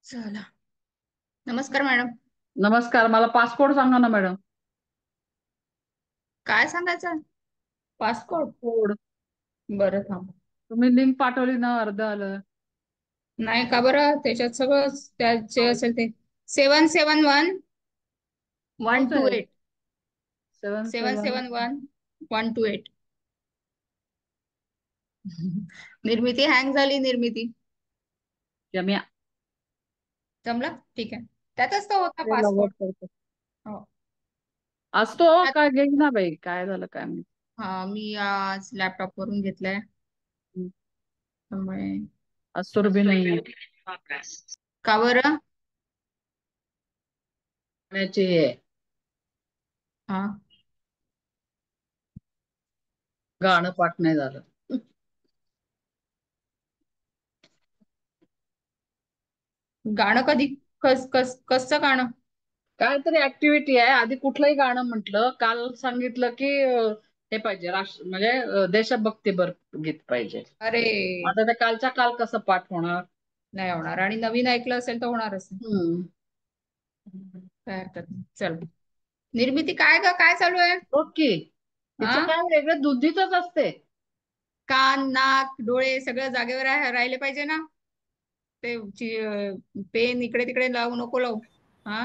चला. नमस्कार मॅडम. नमस्कार. मला पासपोर्ट सांगा ना मॅडम. काय सांगायचं? पासपोर्ट. कोड बरं थांब. तुम्ही लिंक पाठवली ना, अर्ध आलं. नाही का बरं, त्याच्यात सगळं त्याचे असेल ते 771 तोच आहे. 128 7 7 771 128. निर्मिती हँग झाली. निर्मिती जम्या. जमलं, ठीक आहे. त्यातच तो होता ते लॉगआउट पासपोर्ट. करतो. हो. असतो काय घेईन ना बाई, काय झालं काय माहिती. हा, मी आज लॅपटॉप वरून घेतलाय. त्यामुळे असतो बी नाही. का बरं? गाण्याचे हा, गाणं पाठ नाही झालं. गाणं कधी? कसं गाणं? काहीतरी ऍक्टिव्हिटी आहे. आधी कुठलंही गाणं म्हटलं, काल सांगितलं की हे पाहिजे राष्ट्र म्हणजे देशभक्तीपर गीत पाहिजे. अरे, आता त्या कालच्या काल कसं पाठ होणार? नाही होणार. आणि नवीन ऐकलं असेल तर होणारच नाही. हम्म. काय हरकत नाही. चल. निर्मिती काय ग, काय चालू आहे? ओके. हा, तिचं काय वेगळं दुधीतच असते. कान, नाक, डोळे सगळं जागेवर राहिले पाहिजे ना. ते पेन इकडे तिकडे लावू नको लावू. हा,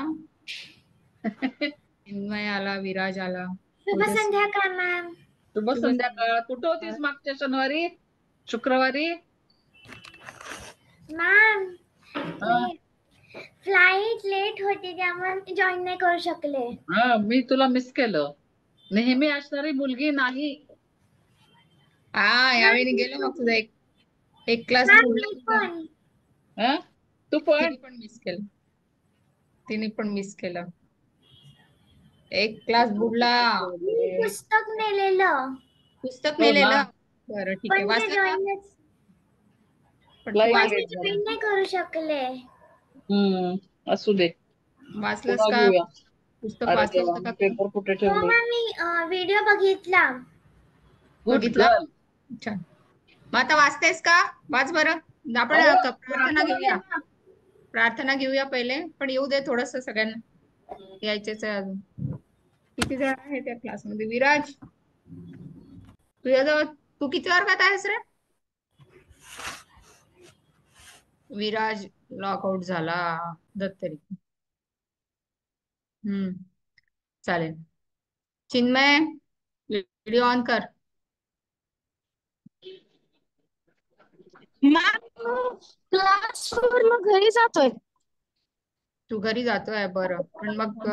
चिन्मय आला, विराज आला. शुभ संध्याकाळ मॅम. शुभ शुभ संध्याकाळ. कुठं संध्याकाळ. होतीस मागच्या शनिवारी शुक्रवारी? मॅम, हा, फ्लाईट लेट होती त्यामुळे जॉईन नाही करू शकले. हा, मी तुला मिस केलं. नेहमी असणारी मुलगी नाही. हा, यावेळी गेलो मग तुझा एक एक क्लास मॅम बुडला मी तुझा. पण हा, तू पण. तिने पण मिस केलं. तिने पण मिस केलं. एक क्लास बुडला. मी पुस्तक नेलेलं पुस्तक हो ना. नेलेलं. बरं, ठीक आहे. पण ते वाचलं का? पण तू फ्लाईट पण लेट ते झाली. जॉईन नाही करू शकले. असू दे. वाचलंस पुन्हा का? घेऊया. पुस्तक अरे वाचलं देवा, होतं का मी तू? पेपर कुठे हो ठेवले? मॅम, मी व्हिडिओ बघितला. गुड बघितला? गर्ल. छान. मग आता वाचतेस का? वाच बरं. आपण अहो, प्रार्थना प्रार्थना घेऊया. घे ना. प्रार्थना घेऊया पहिले, पण येऊ दे थोडस सगळ्यांना. यायचेच आहे अजून. किती जण आहे त्या क्लासमध्ये? विराज, तुझ्याजवळ तू किती वर्गात आहेस रे? विराज लॉकआउट झाला. दत्तरी. चालेल. चिन्मय, व्हिडिओ ऑन कर. मॅम, क्लासवरून घरी जातोय. तू घरी जातोय, बरं. पण मग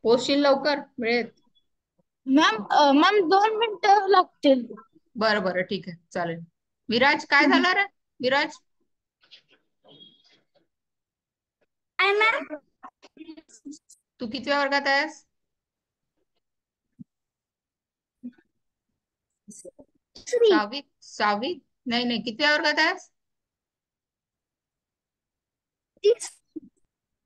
पोहोचशील लवकर वेळेत? मॅम 2 मिनिटं लागतील. बरं बरं, ठीक आहे, चालेल. विराज, काय झालं रे? विराज, काय मॅम? तू कितव्या वर्गात आहेस? सहावी? सहावी? नाही नाही, कितव्या वर्गात आहेस?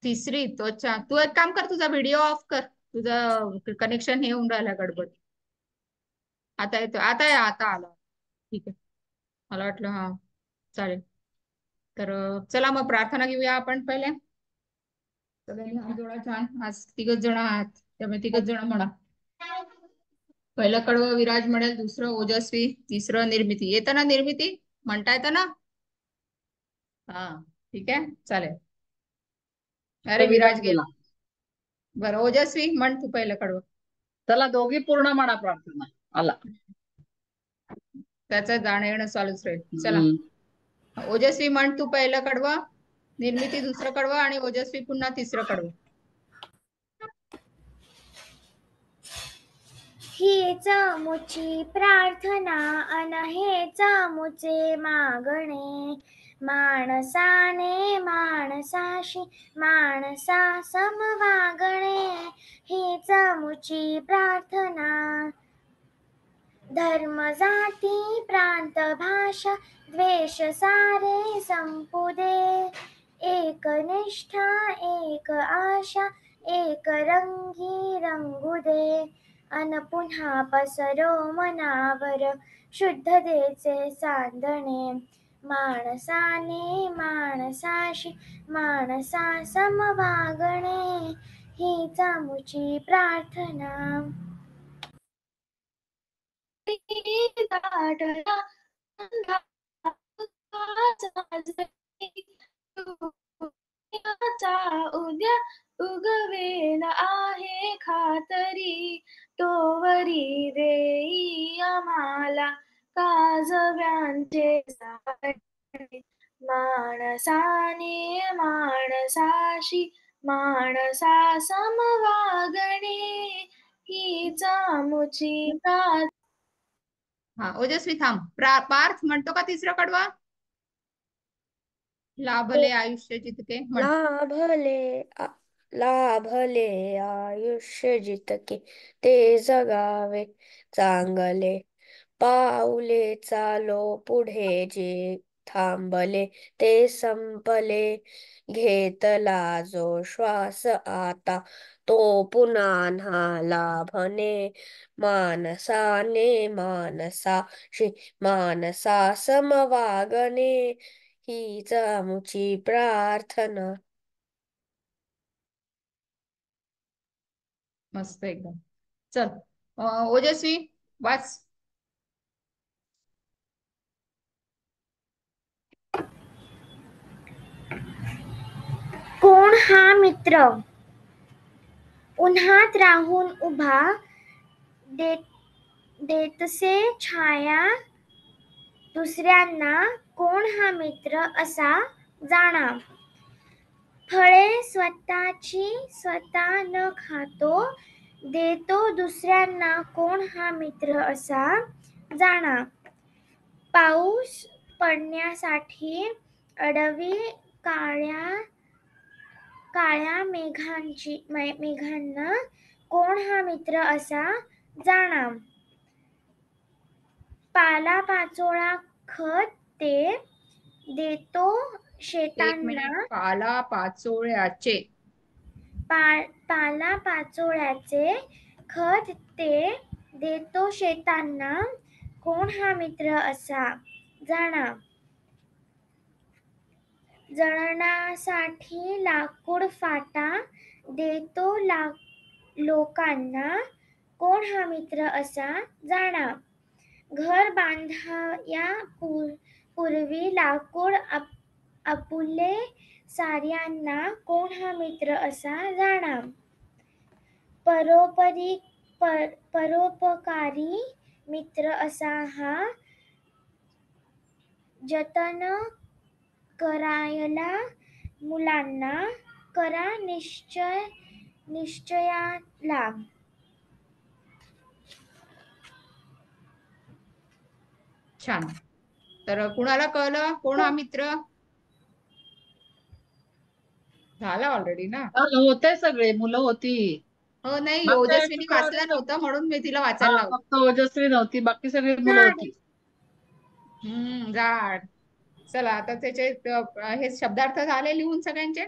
तिसरी. तो अच्छा. तू एक काम कर, तुझा व्हिडिओ ऑफ कर. तुझं कनेक्शन हे होऊन राहिला, गडबड. आता येतो, आता आला. ठीक आहे. मला वाटलं, हा, चालेल. तर चला मग प्रार्थना घेऊया आपण पहिले. सगळ्यांनी हात जोडा. छान. आज 3 जण आहात, त्यामुळे 3 जण म्हणा. पहिलं कडवं विराज म्हणेल, दुसरं ओजस्वी, तिसरं निर्मिती. येतं ना निर्मिती? म्हणता येतं ना? हा, ठीक आहे, चालेल. अरे, विराज गेला. गेला. बरं, ओजस्वी म्हण तू पहिलं कडवं. चला दोघी पूर्ण म्हणा प्रार्थना. आला. त्याचं जाणं येणं चालूच राहील. चला. हम्म. ओजस्वी म्हण तू पहिलं कडवं, निर्मिती दुसरं कडवं, आणि ओजस्वी पुन्हा तिसरं कडवं. हीच मुची प्रार्थना अन हेच मुचे मागणे. माणसाने माणसाशी माणसा सम वागणे. हीच मुची प्रार्थना. धर्म जाती प्रांत भाषा द्वेष सारे संपू दे. एक निष्ठा एक आशा एक रंगी रंगू दे. अन पुन्हा पसरो मनावर शुद्धतेचे चांदणे. माणसाने माणसाशी माणसा सम वागणे हीच आमुची प्रार्थना. दाटला अंधारा दुःखाचा जरी, दुनियाचा उद्या उगवेल आहे खातरी, तोवरी देई आम्हाला काजव्यांचे जाळे. माणसाने माणसाशी माणसा सम वागणे हीच आमुची प्रार्थना. हा ओजस्वी थांब. पार्थ म्हणतो का तिसरं कडवं? लाभले आयुष्य जितके म्हण. लाभले आयुष्य जितके ते जगावे चांगले, पाऊले चालो पुढे जे थांबले ते संपले, घेतला जो श्वास आता तो पुन्हा ना लाभणे. माणसाने माणसाशी माणसा सम वागणे हीच आमुची प्रार्थना. मस्त एकदम. चल ओजस्वी वाच. कोण हा मित्र उन्हात राहून उभा देतसे छाया दुसऱ्यांना, कोण हा मित्र असा जाणा. फळे स्वतःची स्वतः न खातो देतो दुसऱ्यांना, कोण हा मित्र असा जाणा. पाऊस पडण्यासाठी अडवी काळ्या मेघांना, कोण हा मित्र असा जाणा. पालापाचोळा खत ते देतो एक शेतांना. मिनिट. पाला पाचोळ्याचे पालापाचोळ्याचे खत ते देतो शेतांना, कोण हा मित्र असा जाणा. जळणासाठी लाकूड फाटा देतो लोकांना, कोण हा मित्र असा जाणा. घर बांधाया पूर्वी लाकूड आपुले साऱ्यांना, कोण हा मित्र असा जाणा. परोपकारी मित्र असा हा जतन करायला मुलांना, करा निश्चयाला. छान. तर कुणाला कळलं कोण हा मित्र? झाला ऑलरेडी ना. होते सगळे मुलं होती. हो नाही, मागच्या ओजस्वीनी वेळेची वाचलं कळली. नव्हतं म्हणून मी तिला हा वाचायला लावलं. फक्त ओजस्वी नव्हती, बाकी सगळी मुलं होती. जाड. चला आता त्याचे हे शब्दार्थ झाले लिहून सगळ्यांचे.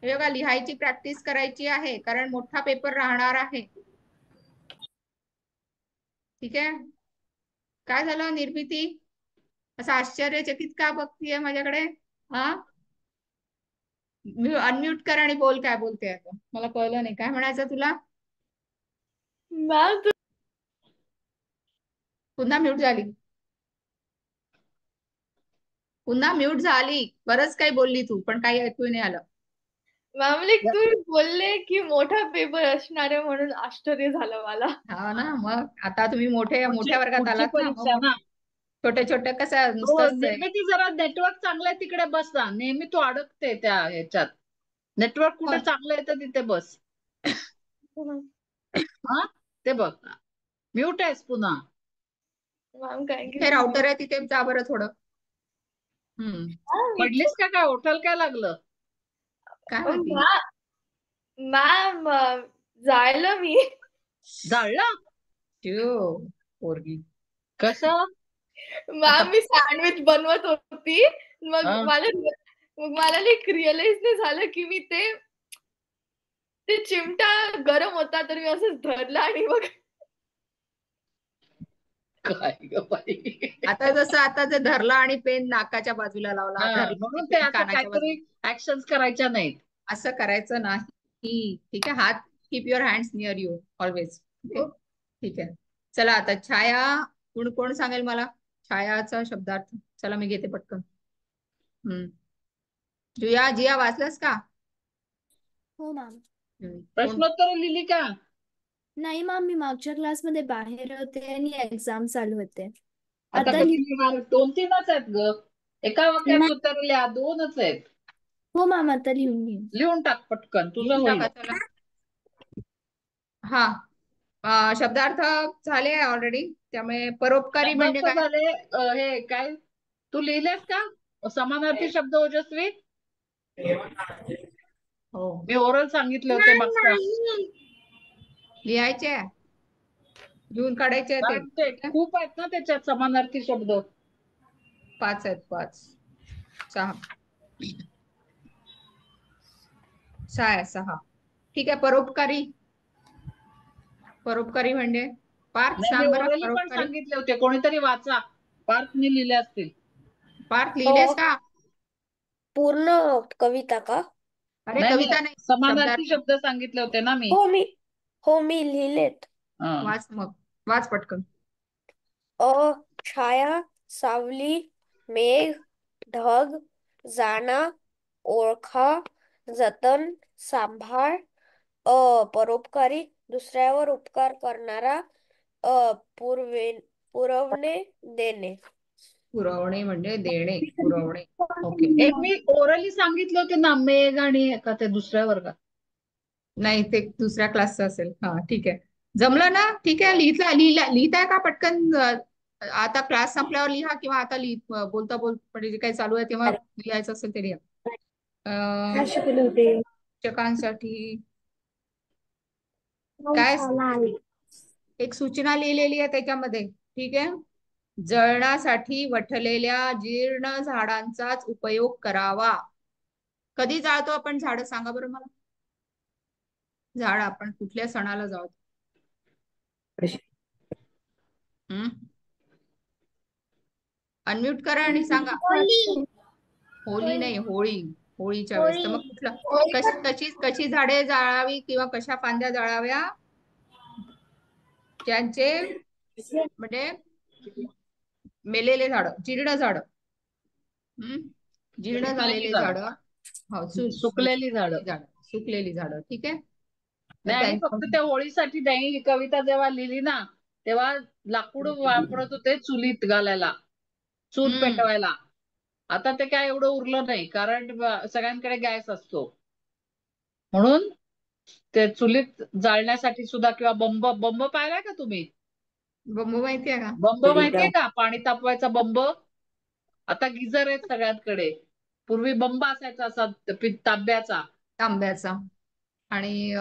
हे बघा, लिहायची प्रॅक्टिस करायची आहे कारण मोठा पेपर राहणार आहे. ठीक आहे. काय झालं निर्मिती? असं आश्चर्यचकित का बघतीये माझ्याकडे? हा, अनम्यूट कर आणि बोल. काय बोलते आता? मला कळलं नाही काय म्हणायचं तुला. मॅम पुन्हा म्यूट झाली. पुन्हा म्यूट झाली. बरंच काही बोलली तू पण काही ऐकू नाही आलं. तुम्ही बोलले की मोठा पेपर असणार आहे म्हणून आश्चर्य झालं मला. हा ना, मग आता तुम्ही मोठ्या वर्गात पुढची आलात ना, परीक्षा मग ना. छोटे छोटे कसं हो, नुसतंच आहे. निर्मिती जरा नेटवर्क चांगलं आहे तिकडे बस ना. नेहमी तू अडकते त्या ह्याच्यात. नेटवर्क कुठे चांगलं आहे तर तिथे बस. हा ते बघ, म्यूट आहेस पुन्हा. मॅम काय हे राउटर आहे तिथे जा बरं थोडं. पडलीस का काय? ओठाल काय लागलं? काय माहिती. मॅम जायला मी जाळलं पोरगी. कसं? मॅम मी सँडविच बनवत होती, मग हा. मला रिअलाइज नाही झालं की मी ते चिमटा गरम होता तर मी असंच धरला आणि मग काय ग बाई. आता जसं आता जे धरला आणि पेन नाकाच्या बाजूला लावला, हा, धरला म्हणून आणि ते पेन असं कानाच्या काहीतरी बाजूला, ऍक्शन्स करायच्या नाहीत. असं करायचं नाही. ठीक आहे, हात keep your hands near you always. ठीक आहे, चला आता छाया. कोण सांगेल मला छायाचा शब्दार्थ? चला मी घेते पटकन. जिया वाचलंस का? हो मॅम. कोण? प्रश्नोत्तर लिहिली का? नाही मॅम, मी मागच्या क्लासमध्ये बाहेर होते आणि एक्झाम चालू होते. आता आता किती लिहिणार? 2-3च आहेत ग. एका वाक्यात उत्तर लिहा, 2च आहेत. हो मॅम, आता लिहून घेईन. लिहून टाक पटकन, तुझं लिहून होईल. टाका, चला. शब्दार्थ झाले ऑलरेडी, त्यामुळे परोपकारी म्हणजे शब्दार्थ काय? झाले. हे काय तू लिहिलेस का समानार्थी शब्द ओजस्वी? हो, मी ओरल सांगितले होते मागच्या. लिहायचे, लिहून काढायचे ते. कारण ते खूप आहेत ना त्याच्यात समानार्थी शब्द. 5 आहेत, 5 6 6. ठीक आहे, परोपकारी. परोपकारी म्हणजे पार्थ नाही, मी सांग बरं. ओरली पण परोपकारी सांगितले होते, कोणीतरी वाचा. पार्थने लिहिले असतील. पार्थ लिहिलेस का? पूर्ण कविता का? अरे नाही, कविता नाही, समानार्थी शब्दार्थ. शब्द सांगितले होते ना मी. हो मी लिहिलेत. हा. वाच मग, वाच पटकन. छाया, सावली, मेघ, ढग, जाणा, ओळखा, जतन, सांभाळ. परोपकारी, दुसऱ्यावर उपकार करणारा. पुरवणे, देणे. पुरवणे म्हणजे देणे, पुरवणे. ओके. एक मी ओरली सांगितले होते ना, मेघ आणि का ते दुसऱ्या वर्गात. नाही, ते दुसऱ्या क्लासचं असेल. हा, ठीक आहे, जमलं ना? ठीक आहे, लिहिताय का पटकन? आता क्लास संपल्यावर लिहा किंवा आता बोलता म्हणजे जे काही चालू आहे तेव्हा लिहायचं असेल ते लिहा. शिक्षकांसाठी काय एक सूचना लिहिलेली आहे त्याच्यामध्ये. ठीक आहे, जळणासाठी वठलेल्या जीर्ण झाडांचाच उपयोग करावा. कधी जाळतो आपण झाड? सांगा बरं मला. झाड आपण कुठल्या सणाला जाळतो? अनम्यूट करा आणि सांगा. होली नाही, होळी. होळीच्या वेळेस. तर मग कुठलं कशी झाडे जाळावी किंवा कशा फांद्या जाळाव्या? ज्यांचे म्हणजे मेलेले झाड, जीर्ण झाड, जीर्ण झालेले झाड, सुकलेली झाड. सुकलेली झाड. ठीक आहे. नाही, आणि फक्त त्या होळीसाठी नाही, ही कविता जेव्हा लिहिली ना तेव्हा लाकूड वापरत होते चुलीत घालायला, चूल पेटवायला. आता ते काय एवढं उरलं नाही, कारण सगळ्यांकडे गॅस असतो. म्हणून ते चुलीत जाळण्यासाठी सुद्धा, किंवा बंब पाहिलाय का तुम्ही? बंब माहितीये का? बंब माहितीये का? पाणी तापवायचा बंब. आता गिझर आहेत सगळ्यांकडे. पूर्वी बंब असायचा असा तांब्याचा. आणि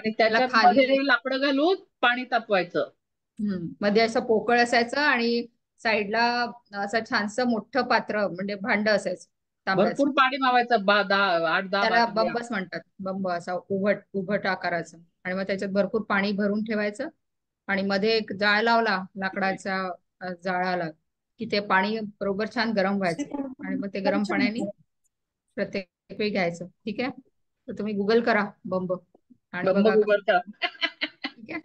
त्याला त्याच्यात खाली मध्ये लाकडं घालून पाणी तापवायचं. मध्ये असं पोकळ असायचं आणि साईडला असं छानसं मोठं पात्र म्हणजे भांड असायचं तांब्याचं. भरपूर पाणी मावायचं, 8-10 त्याला बादल्या. बंबच म्हणतात. बंब असा उभट आकाराचा. आणि मग त्याच्यात भरपूर पाणी भरून ठेवायचं आणि मध्ये एक जाळ लावला लाकडाच्या जाळाला की ते पाणी बरोबर छान गरम व्हायचं आणि मग ते गरम पाण्याने प्रत्येक वेळी घ्यायचं. ठीक आहे, तर तुम्ही गुगल करा बंब आणि बंब बघा. उघडता. ठीक आहे,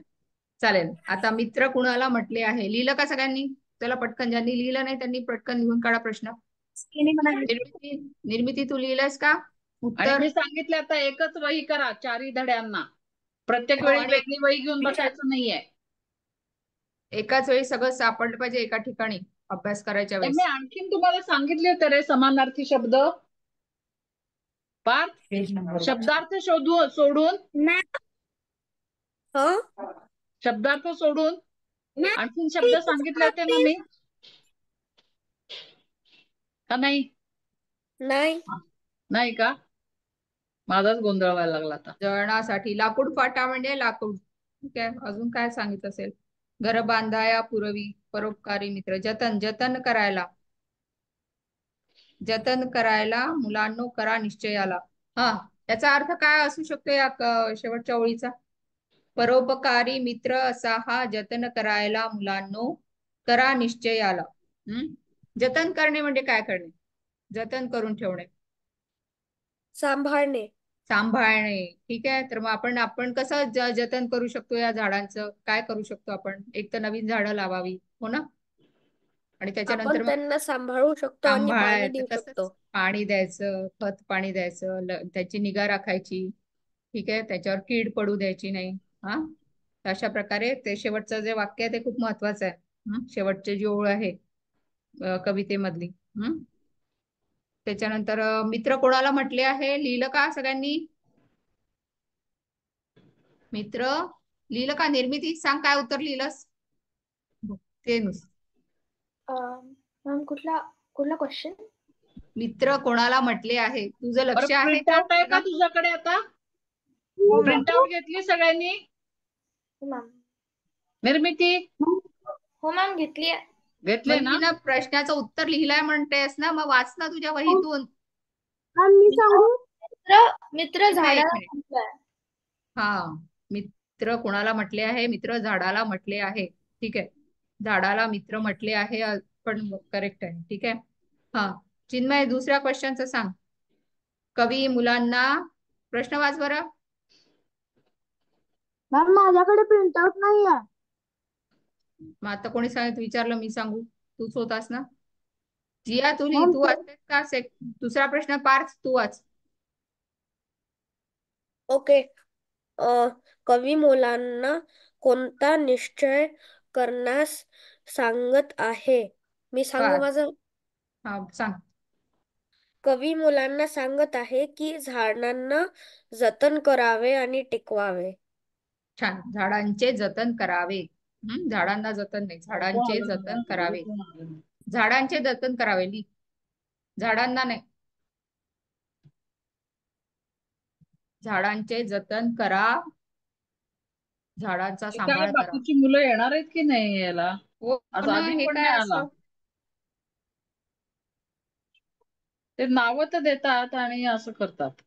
चालेल. आता मित्र कुणाला म्हटले आहे? लिहिलं का सगळ्यांनी? चला पटकन, ज्यांनी लिहिलं नाही त्यांनी पटकन लिहून काढा प्रश्न. निर्मिती तू लिहिलंस का आणि उत्तर? मी सांगितलं आता एकच वही करा 4 धड्यांना. प्रत्येक हो, वेळी आणि वेगळी वही घेऊन बसायचं नाहीये. एकाच वेळी सगळं सापडलं पाहिजे एका ठिकाणी अभ्यास करायच्या मी वेळेस. आणखीन तुम्हाला सांगितले होते रे समानार्थी शब्द. पार्थ, शब्दार्थ सोडून शब्दार्थ सोडून आणखीन शब्द सांगितले होते ना मी, का नाही? नाही का? माझाच गोंधळ व्हायला लागला आता. जळणासाठी लाकूड फाटा म्हणजे लाकूड. ठीक आहे, अजून काय सांगितलं असेल? घर बांधाया पुरवी, परोपकारी मित्र. जतन करायला मुलांनो करा निश्चयाला. याचा अर्थ काय असू शकतो या शेवटच्या ओळीचा? परोपकारी मित्र असा हा जतन करायला मुलांनो करा निश्चयाला. जतन करणे म्हणजे काय करणे? जतन करून ठेवणे, सांभाळणे. सांभाळणे. ठीक आहे. तर मग आपण कसं जतन करू शकतो या झाडांचं? काय करू शकतो आपण? एक तर नवीन झाडं लावावी, हो ना? आणि त्याच्यानंतर आपण मग त्यांना सांभाळू शकतो आणि पाणी सांभाळायचं, देऊ तसंच शकतो. पाणी द्यायचं, खत पाणी द्यायचं, त्याची निगा राखायची. ठीक आहे. त्याच्यावर कीड पडू द्यायची नाही. हा, अशा प्रकारे ते शेवटचं जे वाक्य आहे ते खूप महत्वाचं आहे. शेवटची जी ओळ आहे कवितेमधली. त्याच्यानंतर मित्र कोणाला म्हटले आहे लिहिलं का सगळ्यांनी? मित्र लिहिलं का? निर्मिती सांग काय उत्तर लिहिलंस ते मॅम कुठला कुठला क्वेश्चन? मित्र कोणाला म्हटले आहे? तुझं लक्ष आहे प्रिंट का आउट आहे का सगळं? तुझ्याकडे आता? हो मॅम. प्रिंट आउट घेतली सगळ्यांनी? हो मॅम. निर्मिती हो मॅम घेतली आहे. घेतले ना? ना प्रश्नाचं उत्तर लिहिलंय म्हणतेस ना, मग वाच ना तुझ्या वहीतून. मी सांगू? मित्र एक झाडाला मिनिट. म्हटलंय. हा, मित्र कोणाला म्हटले आहे? मित्र झाडाला म्हटले आहे. ठीक आहे. झाडाला मित्र म्हटले आहे पण करेक्ट आहे. ठीक आहे. हा, चिन्मय दुसऱ्या क्वेश्चनचं सांग. कवी मुलांना, प्रश्न वाच बरं. मॅम माझ्याकडे प्रिंटआउट नाही आहे. मग आता कोणी सांगितलं? विचारलं मी सांगू? तूच होतास ना. जिया तू मॅम तू वाचतेस का? दुसरा प्रश्न पार्थ तू वाच. ओके. कवी मुलांना कोणता निश्चय करण्यास सांगत आहे? मी सांगू पार्थ, माझं? हा सांग. कवी मुलांना सांगत आहे की झाडांना जतन करावे आणि टिकवावे. छान. झाडांचे जतन करावे. झाडांना जतन नाही, कोण झाडांचे आलं जतन तुझ्या? घरी करावे. कोण आलं? झाडांचे जतन करावे. झाडांना नाही. झाडांचे जतन करा, झाडांचा हे काय सांभाळ करा. बाकीची मुलं येणार आहेत की नाही याला? हो आज ना, आधी हे पण काय नाही आला. असं? ते नावं तर देतात आणि असं करतात.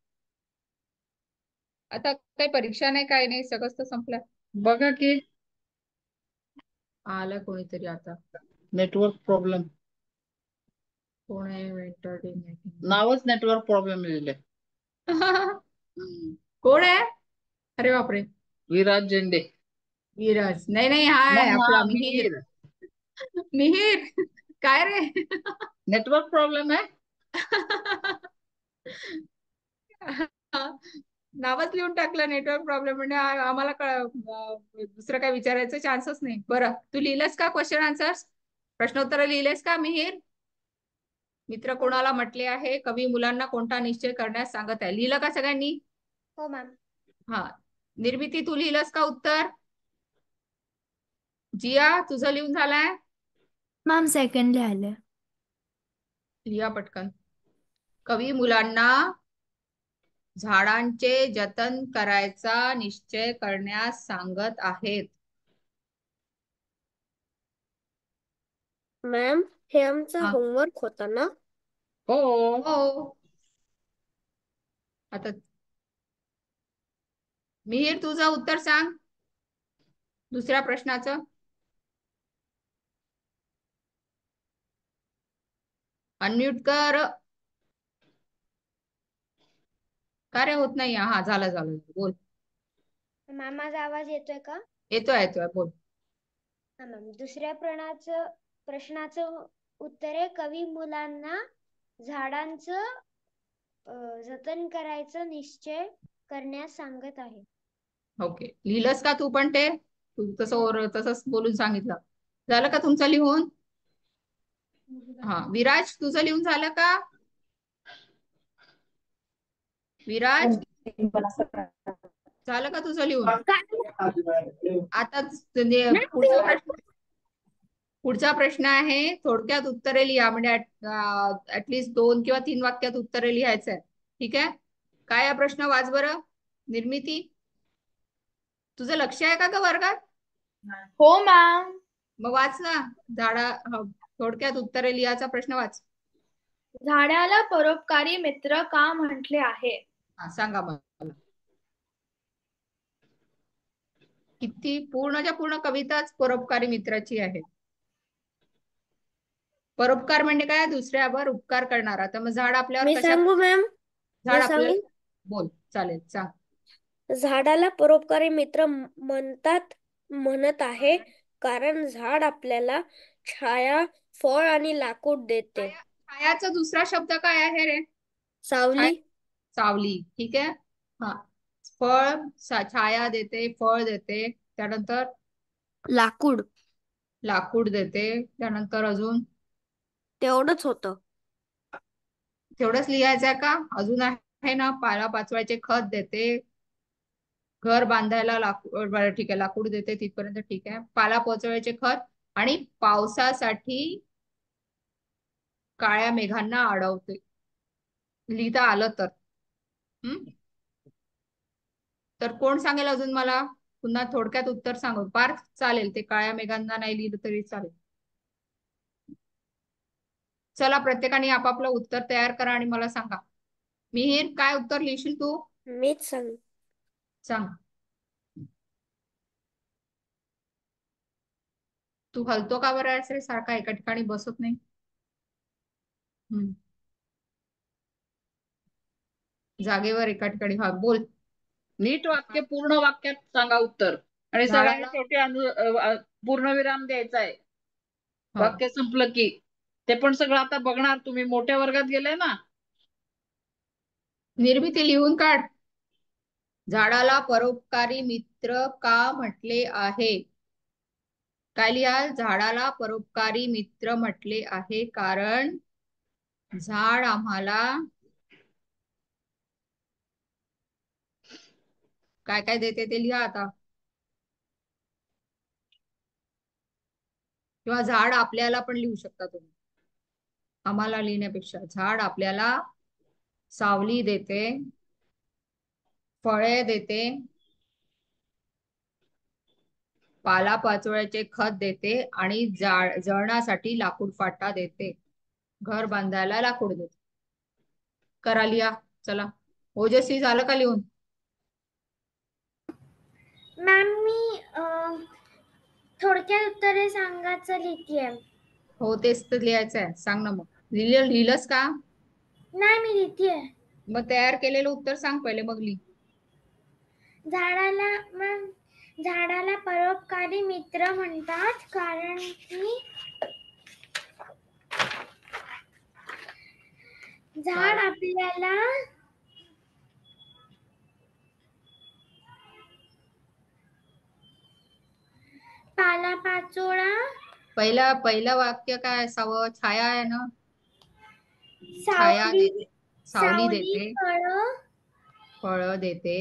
आता काही परीक्षा नाही, काय नाही, सगळंच तर संपलं. बघा की आलं कोणीतरी आता. Network problem. कोण आहे? एंटरटेनमेंट. नावच नेटवर्क प्रॉब्लेम लिहिले. कोण आहे? अरे बापरे. विराज झेंडे. विराज नाही, नाही, हा आहे मग आपला हा मिहिर. मिहीर. मिहिर काय रे? नेटवर्क प्रॉब्लेम आहे. नावच लिहून टाकलं नेटवर्क प्रॉब्लेम म्हणजे आम्हाला दुसरं काय विचारायचं चान्सच नाही. बरं, तू लिहिलंस का क्वेश्चन आन्सर्स? प्रश्नोत्तर लिहिलेस का मिहिर? मित्र कोणाला म्हटले आहे? कवी मुलांना कोणता निश्चय करण्यास सांगत आहे? लिहिलं का सगळ्यांनी? हो मॅम. हा, निर्मिती तू लिहिलंस का उत्तर? जिया तुझं लिहून झालाय? मॅम सेकंड लिहायलंय. लिहा पटकन. कवी मुलांना झाडांचे जतन करायचा निश्चय करण्यास सांगत आहेत. मॅम हे आमचा हा. होमवर्क होता ना? हो. हो. आता मिहिर तुझं उत्तर सांग दुसऱ्या प्रश्नाचं. अनम्यूट कर. का रे होत नाही? हा, झालं झालं, बोल. मॅम माझा आवाज येतोय का? येतोय येतोय, बोल. हा मॅम. दुसऱ्या प्रश्नाचं उत्तर आहे कवी मुलांना झाडांचं जतन करायचं निश्चय करण्यास सांगत आहे. ओके, लिहिलंस का तू पण ते? तू तसंच बोलून सांगितलं. झालं का तुमचं लिहून? हा, विराज तुझं लिहून झालं का? विराज झालं का तुझं लिहून? आता पुढचा प्रश्न आहे, थोडक्यात उत्तरे लिहा. म्हणजे ऍटलिस्ट 2 किंवा 3 वाक्यात उत्तरे लिहायचं आहे. ठीक आहे. काय आहे प्रश्न? वाच बरं निर्मिती. तुझं लक्ष आहे का ग वर्गात? हो मॅम. मग वाच ना. थोडक्यात उत्तरे लिहायचा प्रश्न वाच. झाडाला परोपकारी मित्र का म्हटले आहे? हा, सांगा मला. किती पूर्णच्या पूर्ण कविताच परोपकारी मित्राची आहे. परोपकार म्हणजे काय? दुसऱ्यावर उपकार करणारा. तर मग झाड आपल्यावर मी कशा सांगू मॅम? झाड मी आपल्याला सांगू? बोल, चालेल, सांग. झाडाला परोपकारी मित्र म्हणत आहे कारण झाड आपल्याला छाया, फळ आणि लाकूड देते. छायाचा दुसरा शब्द काय आहे रे? सावली. सावली. ठीक आहे. हा, फळ, छाया देते, फळ देते, त्यानंतर लाकूड. लाकूड देते, त्यानंतर अजून तेवढंच होतं. तेवढंच लिहायचंय का? अजून आहे ना, पाला पाचवायचे खत देते, घर बांधायला लाकूड, बरं ठीक आहे, लाकूड देते तिथपर्यंत ठीक आहे. पाला पोचवायचे खत आणि पावसासाठी काळ्या मेघांना अडवते. लिहिता आलं तर. तर कोण सांगेल अजून मला? पुन्हा थोडक्यात उत्तर सांगू पार्थ? चालेल, ते काळ्या मेघांना नाही लिहिलं तरी चालेल. चला, प्रत्येकाने आपापलं उत्तर तयार करा आणि मला सांगा. मिहीर, काय उत्तर लिहिशील तू? मीच सांग. तू हलतो का बरं आहेस रे? सारखा एका ठिकाणी बसत नाही. जागेवर एका ठिकाणी. हा, बोल. नीट वाक्य, पूर्ण वाक्यात सांगा उत्तर. आणि सगळ्यांना शेवटी पूर्णविराम द्यायचा आहे. वाक्य संपलं की. ते पण सगळं आता बघणार तुम्ही, मोठ्या वर्गात गेले ना. निर्मिती लिहून काढ. झाडाला परोपकारी मित्र का म्हटले आहे? काय लिहा? झाडाला परोपकारी मित्र म्हटले आहे कारण झाड आम्हाला काय काय देते ते लिहा आता. किंवा झाड आपल्याला पण लिहू शकता तुम्ही, आम्हाला लिहिण्यापेक्षा. झाड आपल्याला सावली देते, फळे देते, पाला पाचोळ्याचे खत देते आणि जळणासाठी लाकूड फाटा देते, घर बांधायला लाकूड देते. करा लिहा. चला, ओजस्वी, झालं का लिहून? मॅम मी थोडक्यात उत्तरे सांगायचं लिहितीये. हो, तेच तर लिहायचं आहे. सांग ना मग. लिहिलंस का? नाही, मी लिहितीये. मग तयार केलेलं उत्तर सांग पहिले, मग लिह. झाडाला परोपकारी मित्र म्हणतात कारण की झाड आपल्याला पालापाचोळा, पहिलं वाक्य काय असावं? छाया आहे ना? छाया देते, सावली देते, फळ देते,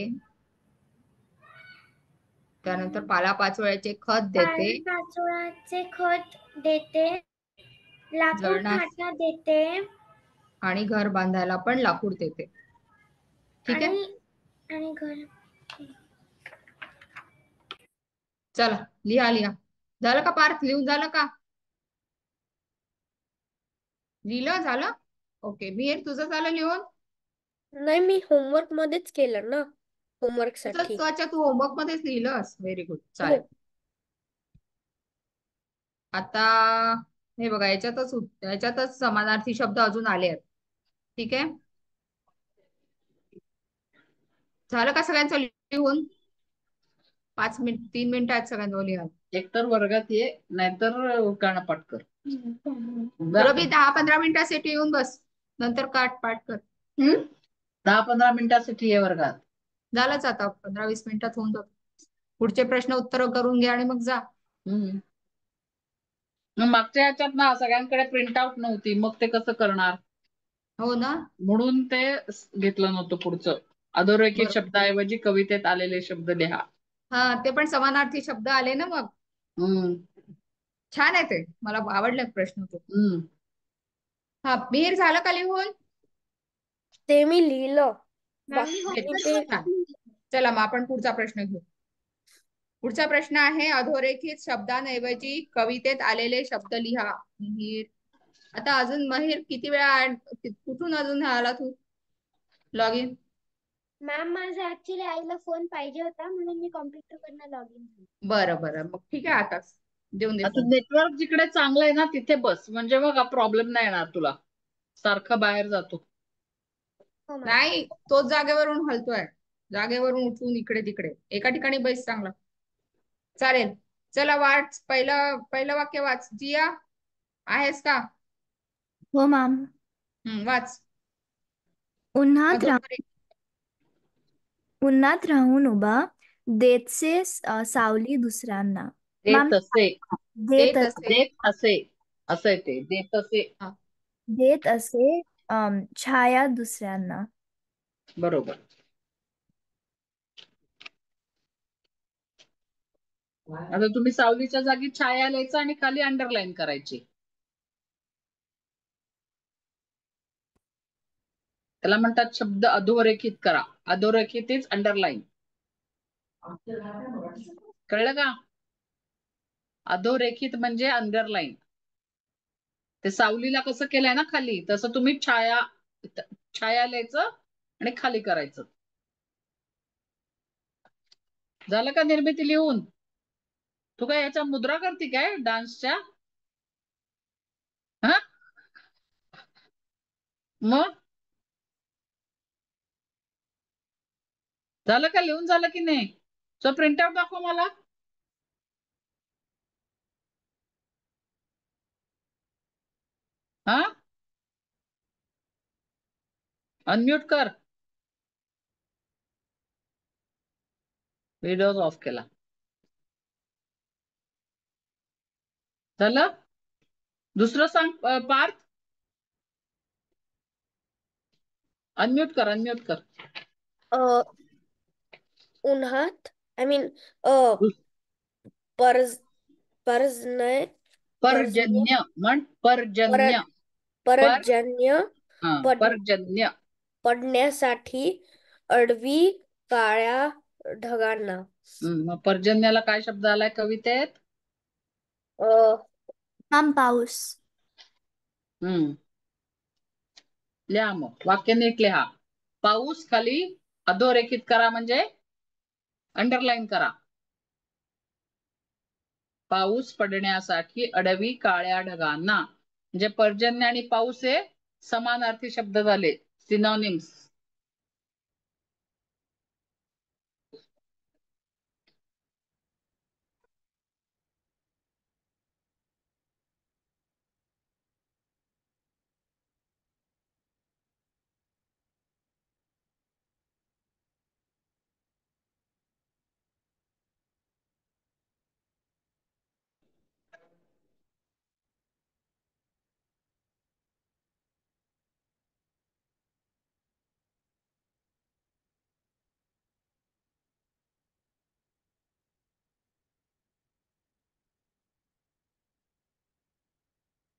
त्यानंतर पालापाचोळ्याचे खत देते, पालापाचोळ्याचे खत देते, लाकूड फाटा देते आणि घर बांधायला पण लाकूड देते. ठीक आहे. आणि घर. चला, लिहा. झालं का पार्थ? लिहून झालं का? लिहिलं झालं? ओके. मिहीर, तुझं झालं लिहून? नाही, मी होमवर्क मध्येच केलं ना. होमवर्क साठी. अच्छा, तू होमवर्क मध्येच लिहिलंस. Very good. चालेल. आता हे बघा, याच्यातच समानार्थी शब्द अजून आले आहेत. ठीक आहे. झालं का सगळ्यांचं लिहून? 3 मिनिटं आहेत सगळ्यांजवळ लिहा. एकतर वर्गात ये, नाहीतर कानापाठ कर. बरं, 10-15 मिनिटासाठी येऊन बस, नंतर पाठ कर. 10-15 मिनिटासाठी ये वर्गात. झालंच आता, 15-20 मिनिटात होऊन जात. पुढचे प्रश्न उत्तर करून घ्या आणि मग जा. मागच्या ह्याच्यात ना सगळ्यांकडे प्रिंट आउट नव्हती, मग ते कसं करणार? हो ना, म्हणून ते घेतलं नव्हतं पुढचं. अधोरेखित शब्दाऐवजी कवितेत आलेले शब्द लिहा. हा, ते पण समानार्थी शब्द आले ना मग. छान आहे ते, मला आवडला प्रश्न तो. हा, मिहीर, झालं का लिहून? ते मी लिहिलं. चला, मग आपण पुढचा प्रश्न घेऊ. पुढचा प्रश्न आहे, अधोरेखित शब्दांऐवजी कवितेत आलेले शब्द लिहा. मिहीर, आता अजून मिहीर किती वेळा कुठून अजून आला तू लॉग इन? मॅम, माझा ऍक्च्युली आईला फोन पाहिजे होता म्हणून मी कॉम्प्युटर वरनं लॉग इन झाले. बरं, मग ठीक आहे. आता देऊन दे आता फोन. नेटवर्क जिकडे चांगलं आहे ना तिथे बस, म्हणजे बघा प्रॉब्लेम नाही येणार तुला. सारखं बाहेर जातो. हो मॅम. नाही, तोच जागेवरून हलतोय. जागेवरून उठून इकडे तिकडे. एका ठिकाणी बैस चांगला. चालेल. चला वाच. पहिलं वाक्य वाच. जिया आहेस का? हो मॅम. वाच. उन्हात अधोरेखित. उन्हात राहून उभा देतसे सावली दुसऱ्यांना. मॅम देत असे, देत देत असे. देत असे, असं आहे ते, देत असे. हा. देत असे छाया दुसऱ्यांना. बरोबर. आता तुम्ही सावलीच्या जागी छाया लिहायचं आणि खाली अंडरलाईन करायची. त्याला म्हणतात शब्द अधोरेखित करा. अधोरेखित इज अंडरलाईन. कळलं का? अधोरेखित म्हणजे अंडरलाईन. ते सावलीला कसं केलंय ना खाली, तसं तुम्ही छाया लिहायचं आणि खाली करायचं. झालं का निर्मिती लिहून? तू काय याच्या मुद्रा करते काय डान्सच्या? हा, मग झालं का? लिहून झालं की नाही? सो प्रिंट आउट दाखव मला. हा, अनम्यूट कर. व्हिडिओ ऑफ केला. झालं? दुसरं सांग पार्थ. अनम्यूट कर, अनम्यूट कर. उन्हात आय मीन पर्ज पर्जन्य पर्जन्य म्हण. पर्जन्य. पर्जन्य पर्जन्य. पडण्यासाठी अडवी काळ्या ढगांना. मग पर्जन्याला काय शब्द आलाय कवितेत? मॅम पाऊस. लिहा मग, वाक्य नीट लिहा. पाऊस खाली अधोरेखित करा म्हणजे अंडरलाईन करा. पाऊस पडण्यासाठी अडवी काळ्या ढगांना. म्हणजे पर्जन्य आणि पाऊस हे समानार्थी शब्द झाले, सिनॉनिम्स.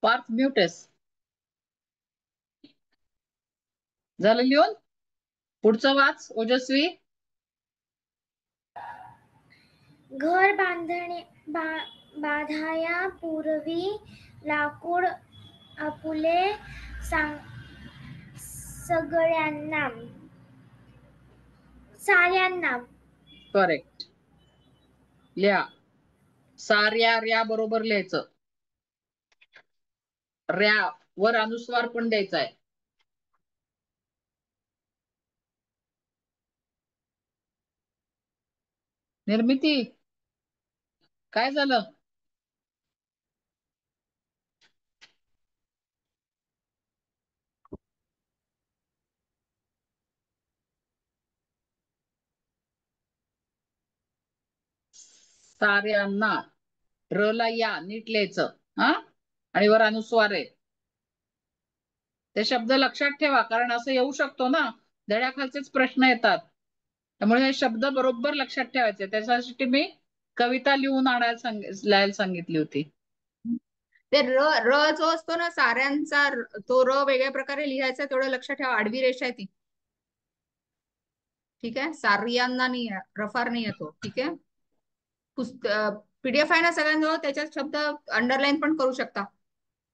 पार्थ म्यूट आहेस. झालं लिहून? पुढचं वाच ओजस्वी. घर बांधाया पूर्वी लाकूड आपुले सगळ्यांना साऱ्यांना. करेक्ट. लिहा. सार्या रॅ बरोबर लिहायचं. रॅ वर अनुस्वार पण द्यायचा आहे. निर्मिती काय झालं? साऱ्यांना. र ला या नीट लिहायचं. हा, आणि वर अनुस्वार आहे. ते शब्द लक्षात ठेवा, कारण असं येऊ शकतो ना, धड्याखालचेच प्रश्न येतात. त्यामुळे हे शब्द बरोबर लक्षात ठेवायचे. त्याच्यासाठी मी कविता लिहून लिहायला सांगितली होती. ते र जो असतो ना साऱ्यांचा, तो र वेगळ्या प्रकारे लिहायचा, तेवढं लक्षात ठेवा. आडवी रेषा आहे ती. ठीक आहे. सार्यांना नाही, रफार नाही येतो. ठीक आहे. पीडीएफ आहे ना सगळ्यांजवळ, त्याच्यात शब्द अंडरलाईन पण करू शकता.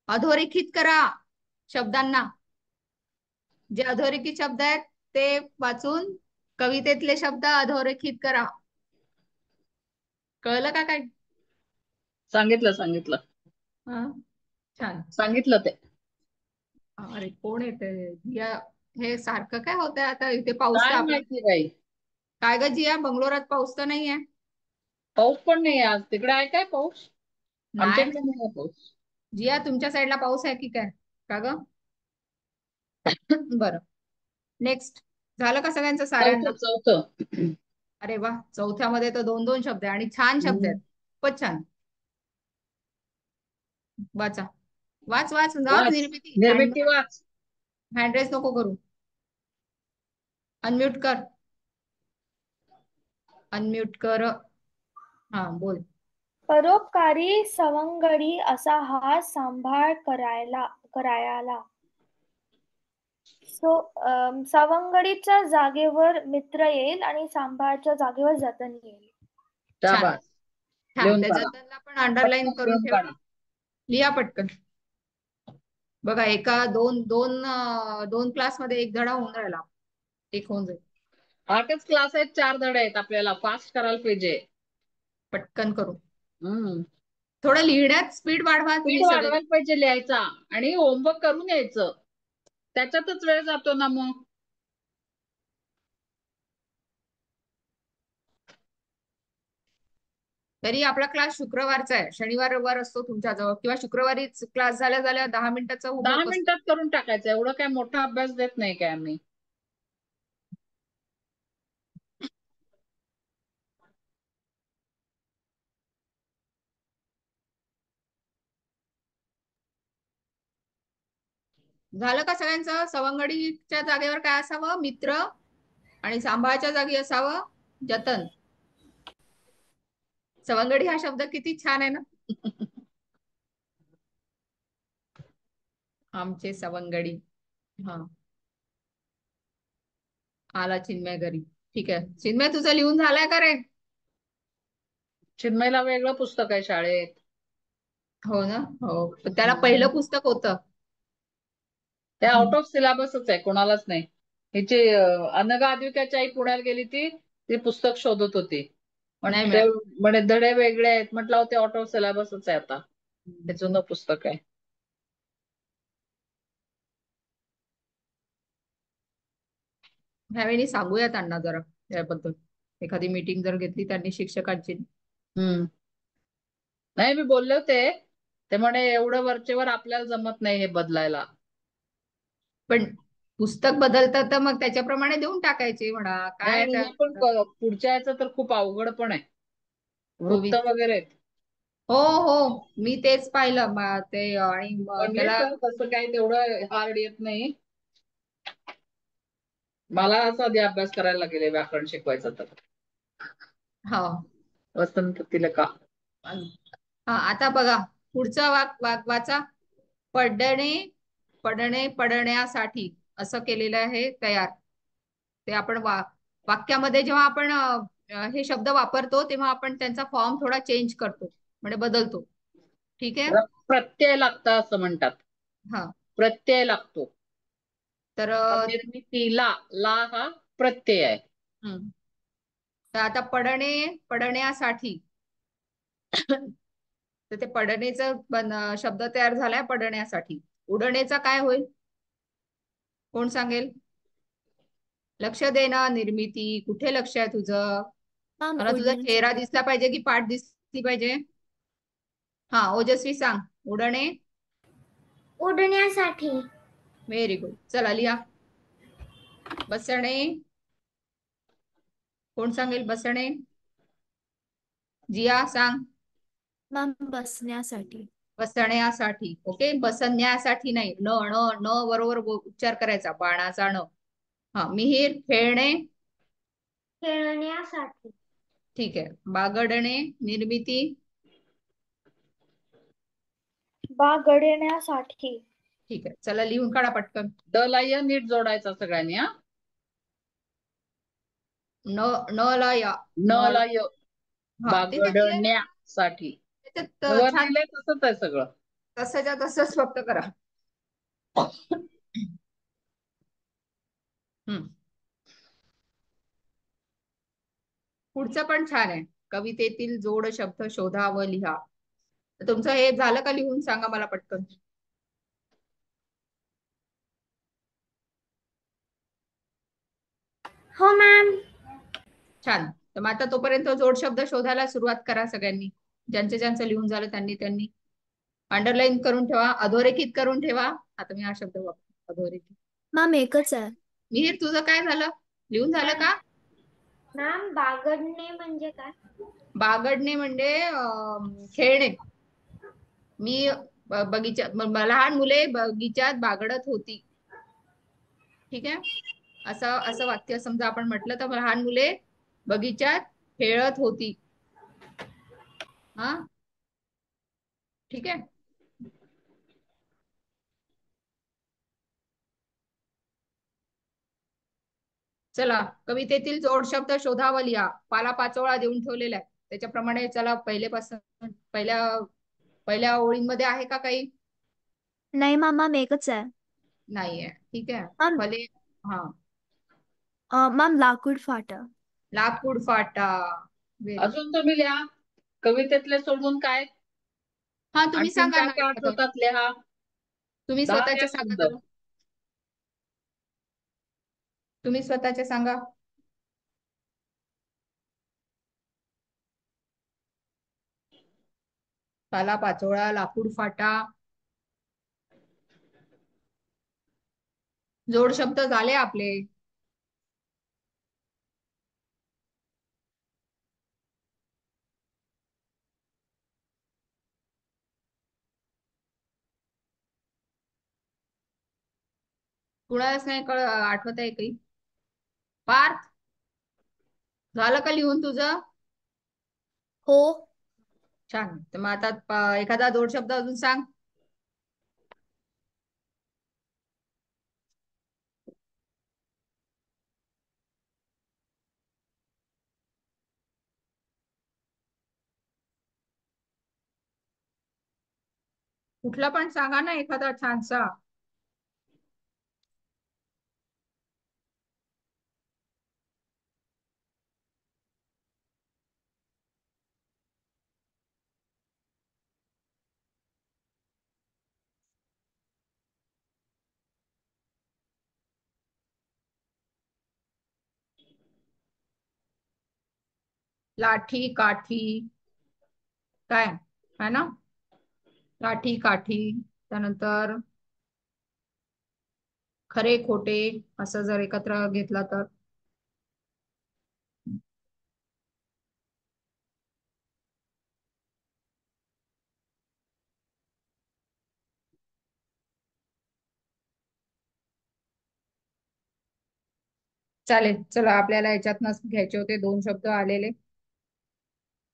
अधोरेखित करा शब्दांना. जे अधोरेखित शब्द आहेत ते वाचून कवितेतले शब्द अधोरेखित करा. कळलं का काय? सांगितलं हा छान. सांगितलं ते. अरे कोण येते जिया? हे सारखं काय होतंय आता इथे? पाऊस तर काय आपल्या माहिती बाई, काय ग जिया, बंगलोरात पाऊस तर नाहीये? पाऊस पण नाही आज. तिकडे आहे काय पाऊस? नाही आमच्याकडे नाही आहे पाऊस. जिया, तुमच्या साईडला पाऊस आहे की काय? का ग? बरं, नेक्स्ट. झालं का सगळ्यांचं, साऱ्यांना? चौथं. अरे वा, चौथ्यामध्ये तर 2-2 शब्द आहे आणि छान शब्द आहेत. खूपच छान. वाचा, वाच वाच वाच. वाच, निर्मिती, निर्मिती वाच. हँड रेस नको करू. अनम्यूट कर, अनम्यूट कर. हा बोल. परोपकारी सवंगडी असा हा सांभाळ करायला. सवंगडीच्या जागेवर मित्र येईल आणि सांभाळच्या जागेवर जतन येईल. छान शाबास, छान. लिहून त्या काढा, जतनला पण अंडरलाईन पटकन करून लिहून ठेवा. काढा. लिहा पटकन. बघा, एका दोन दोन दोन क्लास मध्ये एक धडा होऊन राहिला, एक होऊन जाईल. 8च क्लास आहेत, 4 धडे आहेत, आपल्याला फास्ट करायला पाहिजे. पटकन करू. स्पीड थोडं लिहिण्यात स्पीड वाढवा तुम्ही सगळे. वाढवायला पाहिजे लिहायचा, आणि होमवर्क करून यायचं. त्याच्यातच वेळ जातो ना मग. तरी आपला क्लास शुक्रवारचा आहे, शनिवार रविवार असतो तुमच्याजवळ, किंवा शुक्रवारीच क्लास झाल्या झाल्या 10 मिनिटाचा 10 होमवर्क असतो. मिनिटात करून टाकायचं. एवढं काय मोठा अभ्यास देत नाही काय आम्ही. झालं का सगळ्यांचं? सवंगडीच्या जागेवर काय असावं? मित्र. आणि सांभाळच्या जागी असावं जतन. सवंगडी हा शब्द किती छान आहे ना. आमचे सवंगडी. हा, आला चिन्मय घरी. ठीक आहे चिन्मय, तुझं लिहून झालंय का रे? चिन्मयला वेगळं पुस्तक आहे शाळेत. हो ना. हो, पण त्याला पहिलं पुस्तक होतं. ते आउट ऑफ सिलेबसच आहे, कोणालाच नाही. हिची अनघा आद्विकाची आई पुण्याला गेली, ती पुस्तक शोधत होती. नाही ते मिळालं. म्हणे धडे वेगळे आहेत. म्हटलं ते आउट ऑफ सिलेबसच आहे आता, ते जुनं पुस्तक आहे. ह्यावेळी सांगूयात अण्णा जरा याबद्दल, एखादी मीटिंग जर घेतली त्यांनी शिक्षकांची. नाही, मी बोलले होते. ते म्हणे एवढं वरचेवर आपल्याला जमत नाही हे बदलायला. पण पुस्तक बदलतं तर मग त्याच्याप्रमाणे देऊन टाकायचे म्हणा, नाही, काय आणि त्या. हे पण पुढच्या याचं तर खूप अवघड पण आहे, वृत्त ओवीच. वगैरे आहेत. हो हो, मी तेच पाहिलं ते, आणि पण त्याला. येतं तसं काही तेवढं हार्ड येत नाही. मला असं आधी अभ्यास करायला लागेल व्याकरण शिकवायचं तर. हो. वसंत तिलका. हा, आता बघा पुढचा वाचा. पडणे पडणे पडण्यासाठी असं केलेलं आहे तयार. ते आपण वाक्यामध्ये जेव्हा आपण हे शब्द वापरतो तेव्हा आपण त्यांचा फॉर्म थोडा चेंज करतो, म्हणजे बदलतो. ठीक आहे. प्रत्यय लागतं असं म्हणतात. हा, प्रत्यय लागतो. तर निर्मितीला ला हा प्रत्यय आहे. तर आता पडण्यासाठी तर ते पडणेचा शब्द तयार झालाय, पडण्यासाठी. उडणेचा काय होईल? कोण सांगेल? लक्ष दे ना निर्मिती, कुठे लक्ष आहे तुझं? मॅम मला तुझा चेहरा दिसला पाहिजे की पाठ दिसली पाहिजे? हा, ओजस्वी सांग. उडणे. उडण्यासाठी. Very good. चला लिहा. बसणे. कोण सांगेल बसणे? जिया सांग. मॅम बसण्यासाठी. बसण्यासाठी. ओके, बसण्यासाठी नाही. न न न बरोबर उच्चार करायचा, बाणाचा न. हा, मिहीर. खेळणे. खेळण्यासाठी. ठीक आहे. बागडणे. निर्मिती. बागडण्यासाठी. ठीक आहे, चला लिहून काढा पटकन. ड ला य नीट जोडायचा सगळ्यांनी. हा, न न ला या. न न ला. ला य. हा, ते तर लिहिलंय ना. बागडण्यासाठी. त्याच्यात वर छान. लिहिलंय तसंच आहे सगळं. तसंच्या तसंच फक्त करा. हम्म. पुढचं पण छान आहे. कवितेतील जोड शब्द शोधा व लिहा. तुमचं हे झालं का लिहून सांगा मला पटकन. हो मॅम. छान. तर मग आता तोपर्यंत जोड शब्द शोधायला सुरुवात करा सगळ्यांनी. ज्यांचं लिहून झालं त्यांनी अंडरलाईन करून ठेवा, अधोरेखित करून ठेवा. आता मी हा शब्द वापरतो, अधोरेखित. मॅम एकच आहे. मिहीर तुझं काय झालं, लिहून झालं का? मॅम बागडणे म्हणजे काय? बागडणे म्हणजे खेळणे. मी लहान मुले बगीच्यात बागडत होती. ठीक आहे. असं वाक्य समजा आपण म्हटलं तर लहान मुले बगीच्यात खेळत होती. हा, ठीक आहे. चला, कवितेतील जोड शब्द शोधावा लिहा. पालापाचोळा देऊन ठेवलेला आहे, त्याच्याप्रमाणे चला पहिल्यापासून पहिल्या ओळींमध्ये आहे का काही? नाही मॅम एकच आहे. नाहीये. ठीक आहे. मॅम फले. हा, मॅम लाकूड फाटा. लाकूड फाटा. अजून तुम्ही लिहा कवितेतले सोडून काय हा, तुम्ही आणखीन सांगा काय ना काय एखादं. आठवतात लिहा. तुम्ही 10 लिहा स्वतःचे सांगा शब्द. जरा. तुम्ही स्वतःचे सांगा. पालापाचोळा, लाकूड फाटा. जोड शब्द झाले आपले. कुणालाच नाही आठवत आहे काही? पार्थ, झालं का लिहून तुझं? हो. छान. तर मग आता एखादा जोड शब्द अजून सांग. कुठला पण सांगा ना एखादा छानसा. लाठी काठी, काय है ना? लाठी काठी. त्यानंतर खरे खोटे, असं जर एकत्र घेतला तर. चालेल. चला, आपल्याला याच्यातनच घ्यायचे होते 2 शब्द आलेले.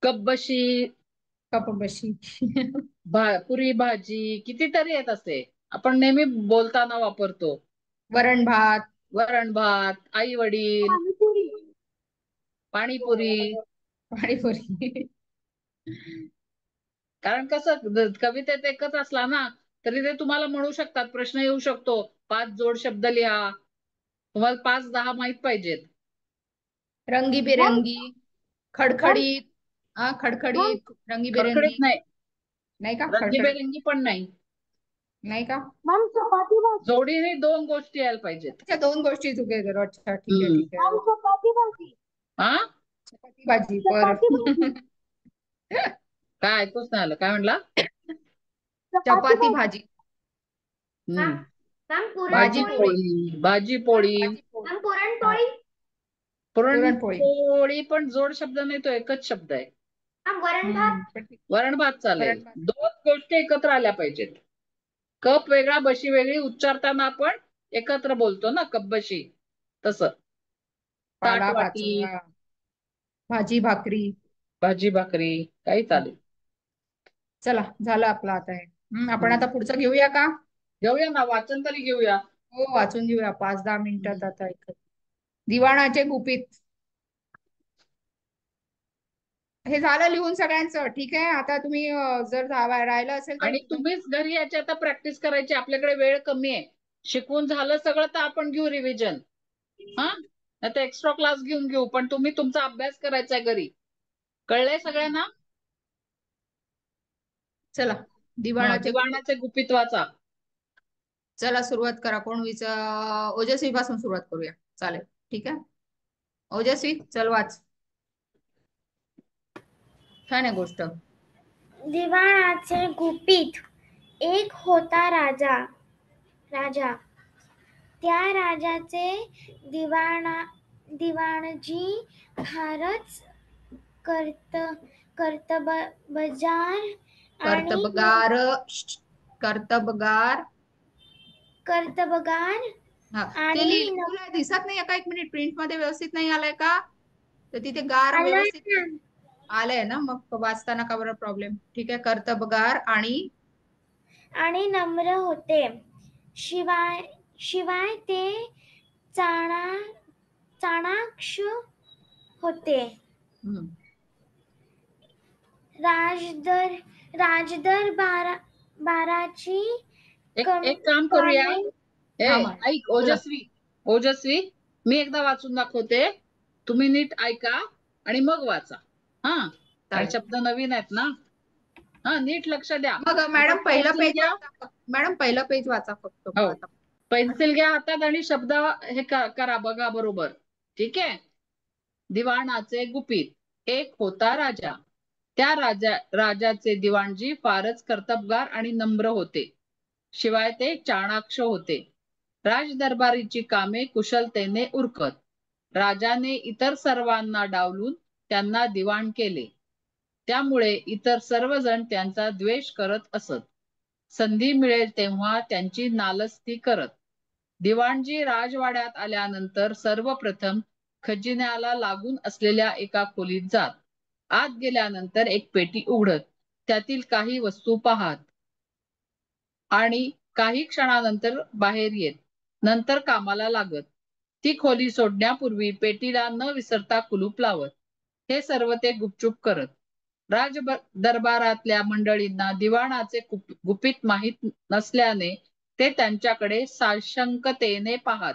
कपबशी, कपबशी. पुरी भाजी, कितीतरी येत असे आपण नेहमी बोलताना वापरतो. वरण भात. वरण भात, आई वडील, पाणीपुरी. पाणीपुरी. कारण कसं कवितेत एकच असला ना तरी ते तुम्हाला म्हणू शकतात, प्रश्न येऊ शकतो. 5 जोड शब्द लिहा. तुम्हाला 5-10 माहित पाहिजेत. रंगीबेरंगी, खडखडीत. खडखडीत, रंगीबेरंगी. खडखडीत नाही, नाही का? खडखडीत रंगीबेरंगी पण नाही. नाही का? जोडीने 2 गोष्टी यायला पाहिजेत. अच्छा, 2 गोष्टी टुगेदर. अच्छा, ठीक आहे, हम्म. ठीक आहे. हा, चपाती भाजी. बरं. काय ऐकूच नाही आलं, काय म्हणला? चपाती भाजी. हम्म. भाजी भाजी पोळी. पोळी, भाजी पोळी, भाजी पोळी. हा, पुरणपोळी. पुरणपोळी. पुरणपोळी पण जोड शब्द नाही, तो एकच शब्द आहे. वरण भात. पण ठीक. वरण भात चालेल. वरण भात. 2 गोष्टी एकत्र आल्या पाहिजेत. कप वेगळा, बशी वेगळी उच्चारताना आपण एकत्र बोलतो ना, कप बशी. तसं ताट पाला वाटी, पाचोळा, भाजी भाकरी. भाजी भाकरी, काही चालेल. चला, झालं आपलं आता हे. आपण आता पुढचं घेऊया का? घेऊया ना, वाचन तरी घेऊया. हो, वाचून घेऊया 5-10 मिनिटात आता. दिवाणाचे गुपित. हे झालं लिहून सगळ्यांचं. ठीक आहे. आता तुम्ही जर राहिलं असेल तर आणि तुम्हीच घरी याची आता प्रॅक्टिस करायची. आपल्याकडे वेळ कमी आहे. शिकवून झालं सगळं तर आपण घेऊ रिव्हिजन. हा, आता एक्स्ट्रा क्लास घेऊ, पण तुम्ही तुमचा अभ्यास करायचा आहे घरी. कळलंय सगळ्यांना? चला दिवाणाचे दिवाणाचे गुपित वाचा. चला सुरुवात करा. ओजस्वी पासून सुरुवात करूया. चालेल, ठीक आहे. ओजस्वी चल वाच. छान आहे गोष्ट. दिवाणाचे गुपित. एक होता राजा. त्या राजाचे दिवाणजी फारच कर्तबगार हा ते आणि तुला दिसत नाही का? 1 मिनिट, प्रिंट मध्ये व्यवस्थित नाही आलाय का? तर तिथे गार व्यवस्थित आलंय ना? मग वाचताना का बरं प्रॉब्लेम? ठीक आहे. कर्तबगार आणि नम्र होते. शिवाय ते चाणाक्ष होते. राजदरबाराची एक काम करूया. ऐक ओजस्वी, मी एकदा वाचून दाखवते, तुम्ही नीट ऐका आणि मग वाचा. हा, काही शब्द नवीन आहेत ना. हा, नीट लक्ष द्या. मग मॅडम पहिलं पेज वाचा फक्त. पेन्सिल घ्या हातात आणि शब्द हे करा, बघा बरोबर. ठीक आहे. दिवाणाचे गुपित. एक होता राजा. त्या राजाचे दिवाणजी फारच कर्तबगार आणि नम्र होते. शिवाय ते चाणाक्ष होते. राजदरबारीची कामे कुशलतेने उरकत. राजाने इतर सर्वांना डावलून त्यांना दिवाण केले. त्यामुळे इतर सर्वजण त्यांचा द्वेष करत असत. संधी मिळेल तेव्हा त्यांची नालस्ती करत. दिवाणजी राजवाड्यात आल्यानंतर सर्वप्रथम खजिन्याला लागून असलेल्या एका खोलीत जात. आत गेल्यानंतर एक पेटी उघडत त्यातील काही वस्तू पाहत आणि काही क्षणानंतर बाहेर येत. नंतर कामाला लागत. ती खोली सोडण्यापूर्वी पेटीला न विसरता कुलूप लावत. हे सर्व ते गुपचूप करत. राज दरबारातल्या मंडळींना दिवाणाचे गुपित माहीत नसल्याने ते त्यांच्याकडे साशंकतेने पाहत.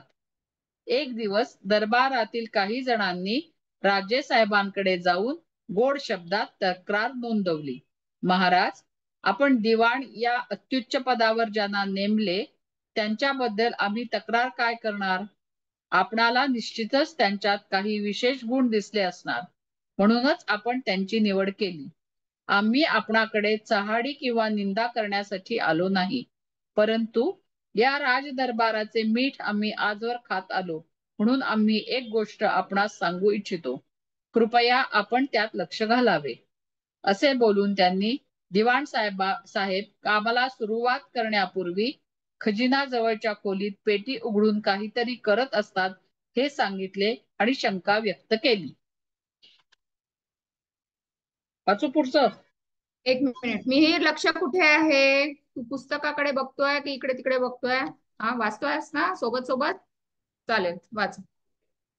एक दिवस दरबारातील काही जणांनी राजेसाहेबांकडे जाऊन गोड शब्दात तक्रार नोंदवली. महाराज, आपण दिवाण या अत्युच्च पदावर ज्यांना नेमले त्यांच्याबद्दल आम्ही तक्रार काय करणार? आपणाला निश्चितच त्यांच्यात काही विशेष गुण दिसले असणार, म्हणूनच आपण त्यांची निवड केली. आम्ही आपणाकडे चहाडी किंवा निंदा करण्यासाठी आलो नाही, परंतु या राजदरबाराचे मीठ आम्ही आजवर खात आलो, म्हणून आम्ही एक गोष्ट आपणास सांगू इच्छितो. कृपया आपण त्यात लक्ष घालावे. असे बोलून त्यांनी दिवाण साहेब कामाला सुरुवात करण्यापूर्वी खजिना जवळच्या खोलीत पेटी उघडून काहीतरी करत असतात हे सांगितले आणि शंका व्यक्त केली. वाचू पुढचं. 1 मिनिट, मी लक्ष कुठे आहे? तू पुस्तकाकडे बघतोय की इकडे तिकडे बघतोय? हा, वाचतोयस ना सोबत सोबत? चालेल, वाच.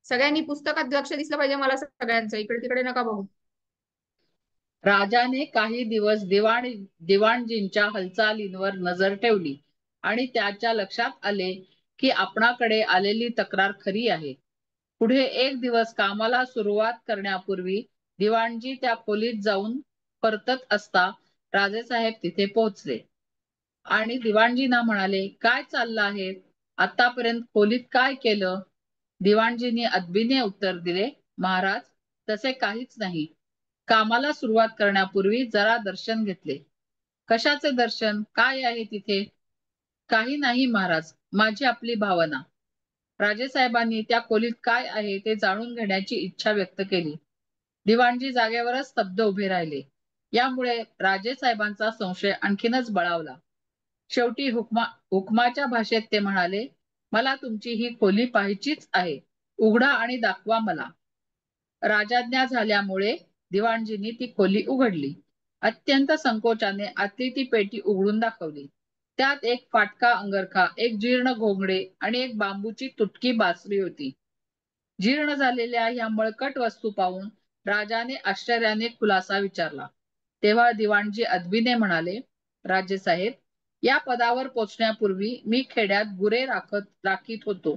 सगळ्यांनी पुस्तकात लक्ष दिसलं पाहिजे मला, सगळ्यांचं. इकडे तिकडे नका बघू. राजाने काही दिवस दिवाणजींच्या हालचालींवर नजर ठेवली आणि त्याच्या लक्षात आले की आपणाकडे आलेली तक्रार खरी आहे. पुढे एक दिवस कामाला सुरुवात करण्यापूर्वी दिवाणजी त्या खोलीत जाऊन परतत असता राजेसाहेब तिथे पोहोचले आणि दिवाणजींना म्हणाले, काय चाललं आहे? आतापर्यंत खोलीत काय केलं? दिवाणजींनी अदबीने उत्तर दिले, महाराज, तसे काहीच नाही. कामाला सुरुवात करण्यापूर्वी जरा दर्शन घेतले. कशाचे दर्शन? काय आहे तिथे? काही नाही महाराज, माझी आपली भावना. राजेसाहेबांनी त्या खोलीत काय आहे ते जाणून घेण्याची इच्छा व्यक्त केली. दिवाणजी जागेवरच स्तब्ध उभे राहिले. यामुळे राजेसाहेबांचा संशय आणखीनच बळावला. शेवटी हुकमाच्या भाषेत ते म्हणाले, मला तुमची ही खोली पाहायचीच आहे. उघडा आणि दाखवा मला. राजाज्ञा झाल्यामुळे दिवाणजींनी ती खोली उघडली. अत्यंत संकोचाने आतली ती पेटी उघडून दाखवली. त्यात एक फाटका अंगरखा, एक जीर्ण घोंगडे आणि एक बांबूची तुटकी बासरी होती. जीर्ण झालेल्या ह्या मळकट वस्तू पाहून राजाने आश्चर्याने खुलासा विचारला. तेव्हा दिवाणजी अदबीने म्हणाले, राजेसाहेब, या पदावर पोचण्यापूर्वी मी खेड्यात गुरे राखीत होतो.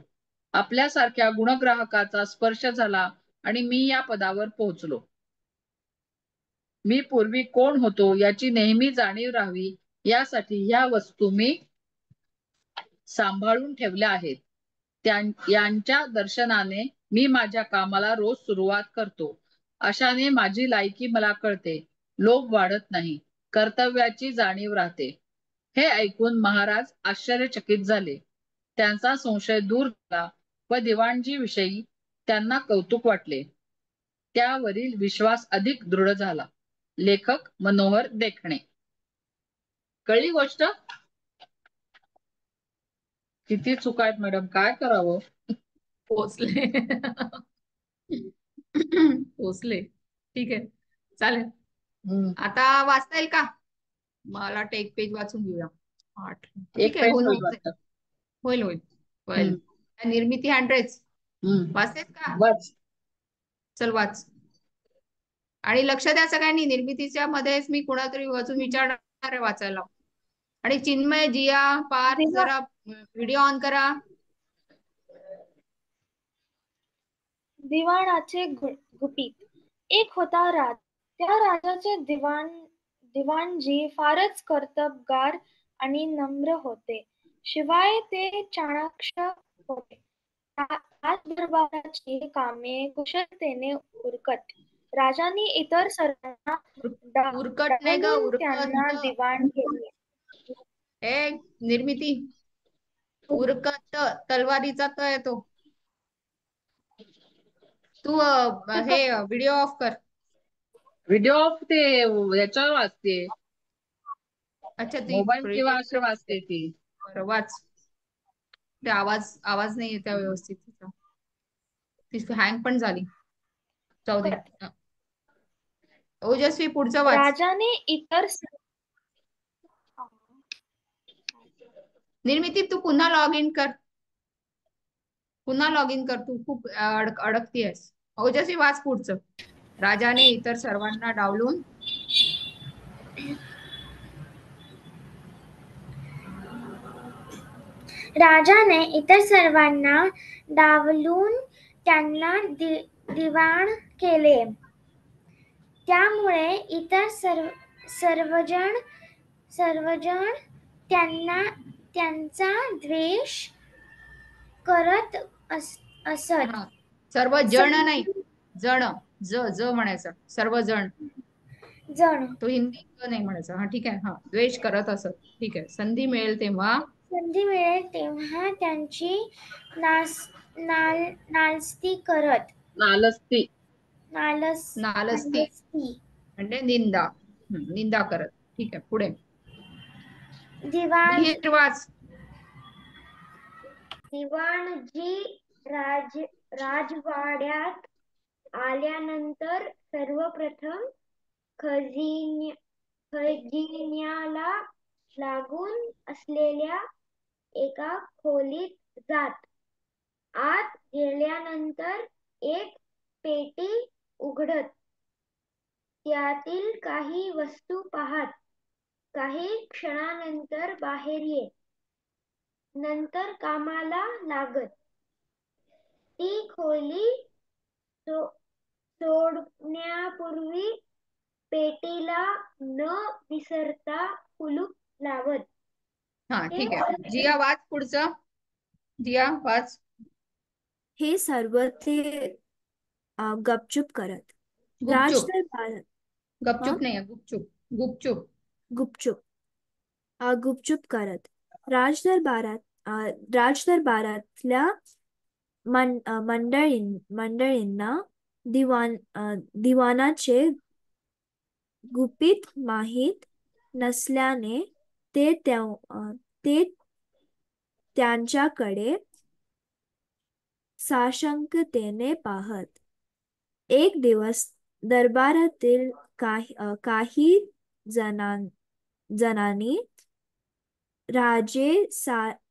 आपल्यासारख्या गुणग्राहकाचा स्पर्श झाला आणि मी या पदावर पोहोचलो. मी पूर्वी कोण होतो याची नेहमी जाणीव राहावी यासाठी ह्या वस्तू मी सांभाळून ठेवल्या आहेत. यांच्या दर्शनाने मी माझ्या कामाला रोज सुरुवात करतो. अशाने माझी लायकी मला कळते. लोभ वाढत नाही. कर्तव्याची जाणीव राहते. हे ऐकून महाराज आश्चर्यचकित झाले. त्यांचा संशय दूर झाला व दिवाणजी विषयी त्यांना कौतुक वाटले. त्यावरील विश्वास अधिक दृढ झाला. लेखक मनोहर देखणे. कळली गोष्ट? किती चुका आहेत मॅडम, काय करावं? पोचले. पोचले. ठीक आहे, चालेल. आता वाचता येईल का? मला वाटतं एक पेज वाचून घेऊया. 8. एक ठीक आहे, पेज होईल होईल वाटतं. होईल होईल होईल. निर्मिती हँड्रेड्स हम्म. वाचतेस का? वाच. चल वाच. आणि लक्ष द्या सगळ्यांनी, निर्मितीच्या मध्येच मी कुणातरी वाचून विचारणार आहे वाचायला. आणि चिन्मय, जिया, पार्थ जरा व्हिडिओ ऑन करा. दिवाणाचे गुपित. एक होता राज. त्या राजाचे दिवाणजी फारच कर्तबगार आणि नम्र होते. शिवाय ते चाणाक्ष होते. राजदरबाराची कामे कुशलतेने उरकत. राजांनी इतर सर्वांना उरकत नाही ग, डावलून उरकत. त्यांना दिवाण केले. निर्मिती उरकत, तलवारीचा त येतो. तू हे व्हिडिओ ऑफ कर. व्हिडिओ ऑफ ते याच्यावर वाचते. अच्छा, ती मोबाईल किंवा असे वाचते ती. बरं वाच. ते आवाज नाही येत व्यवस्थित. ती हँग पण झाली. जाऊ दे. ओजस्वी पुढचं वाच. राजाने इतर निर्मिती तू पुन्हा लॉग इन कर. तू खूप अडकतीयस. ओजस्वी वाच पुढचं. राजाने इतर सर्वांना डावलून राजाने इतर सर्वांना डावलून त्यांना दिवाण केले. त्यामुळे इतर सर्वजण त्यांचा द्वेष करत असत. सर्वजण नाही, जण. ज म्हणायचं. सर्वजण. तो हिंदी नाही म्हणायचा. हा ठीक आहे. हा, द्वेष करत असत. ठीक आहे. संधी मिळेल तेव्हा त्यांची नालस्ती करत. नालस्ती म्हणजे निंदा करत. ठीक आहे, पुढे. दिवाणजी राजवाड्यात आल्यानंतर सर्वप्रथम खजिन्याला लागून असलेल्या एका खोलीत जात. आत गेल्यानंतर एक पेटी उघडत. त्यातील काही वस्तू पाहत. काही क्षणानंतर बाहेर येत. नंतर कामाला लागत. ती खोली सोडण्यापूर्वी पेटीला न विसरता कुलूप लावत. हा ठीक आहे. जिया वाच पुढचं. जिया वाच. हे सर्व ते गपचूप करत. गपचूप नाही, गुपचूप गुपचूप करत. राजदरबारातल्या मंडळींना दिवाणाचे गुपित माहीत नसल्याने ते त्यांच्याकडे साशंकतेने पाहत. एक दिवस दरबारातील काही जणांनी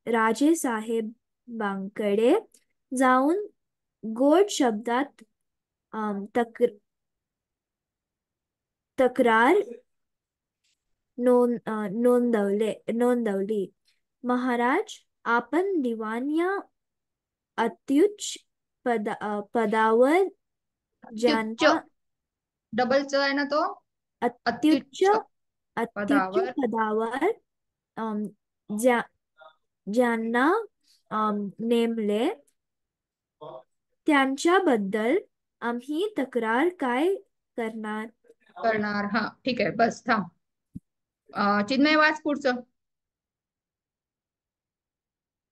राजेसाहेबांकडे जाऊन गोड शब्दात तक्रार नोंदवली. महाराज, आपण दिवाण या अत्युच्च पदावर ज्यांना डबल च आहे ना तो. अत्युच्च पदावर पदावर अम, ज्या ज्यांना नेमले त्यांच्याबद्दल आम्ही तक्रार काय करणार? करणार. हा ठीक आहे, बस थांब. चिन्मय वाच पुढचं.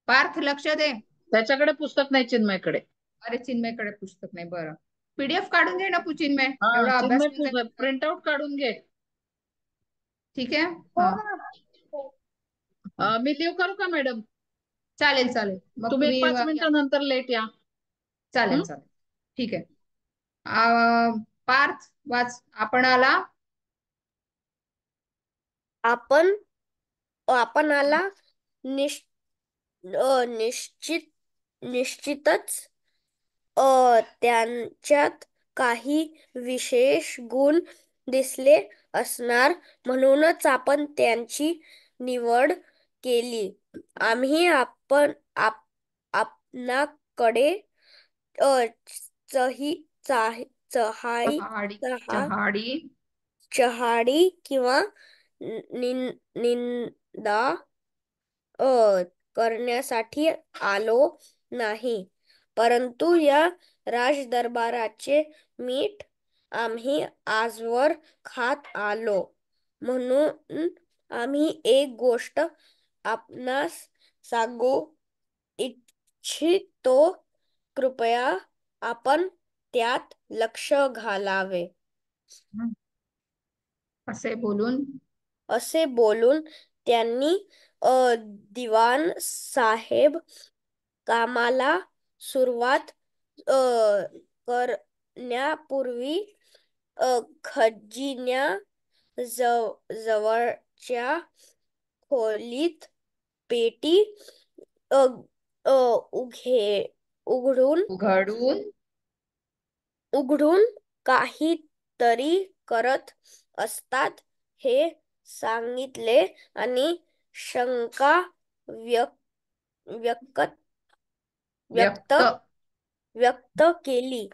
पार्थ लक्ष दे. त्याच्याकडे पुस्तक नाही चिन्मयकडे. अरे चिन्मयकडे पुस्तक नाही, बरं. पीडीएफ काढून घे ना चिन्मय, हा एवढा अभ्यास चिन्मय केलाय. प्रिंट आउट काढून घे. ठीक आहे. मी लिव करू का मॅडम? चालेल चालेल, मग तुम्ही तुम्ही 5 मिनिटानंतर लेट या. चालेल चालेल, ठीक आहे. पार्थ वाच. आपणाला आपणाला निश्चितच त्यांच्यात काही विशेष गुण दिसले असणार, म्हणूनच आपण त्यांची निवड केली. आम्ही आपणाकडे चहाडी किंवा निंदा करण्यासाठी आलो नाही, परंतु या राजदरबाराचे मीठ आम्ही आजवर खात आलो, म्हणून आम्ही एक गोष्ट आपणास सांगू इच्छितो. कृपया आपण त्यात लक्ष घालावे. असे बोलून त्यांनी दिवाण साहेब कामाला सुरुवात करण्यापूर्वी खजिन्या जवळच्या खोलीत पेटी उघडून काहीतरी करत असतात हे सांगितले आणि शंका व्यक्त केली.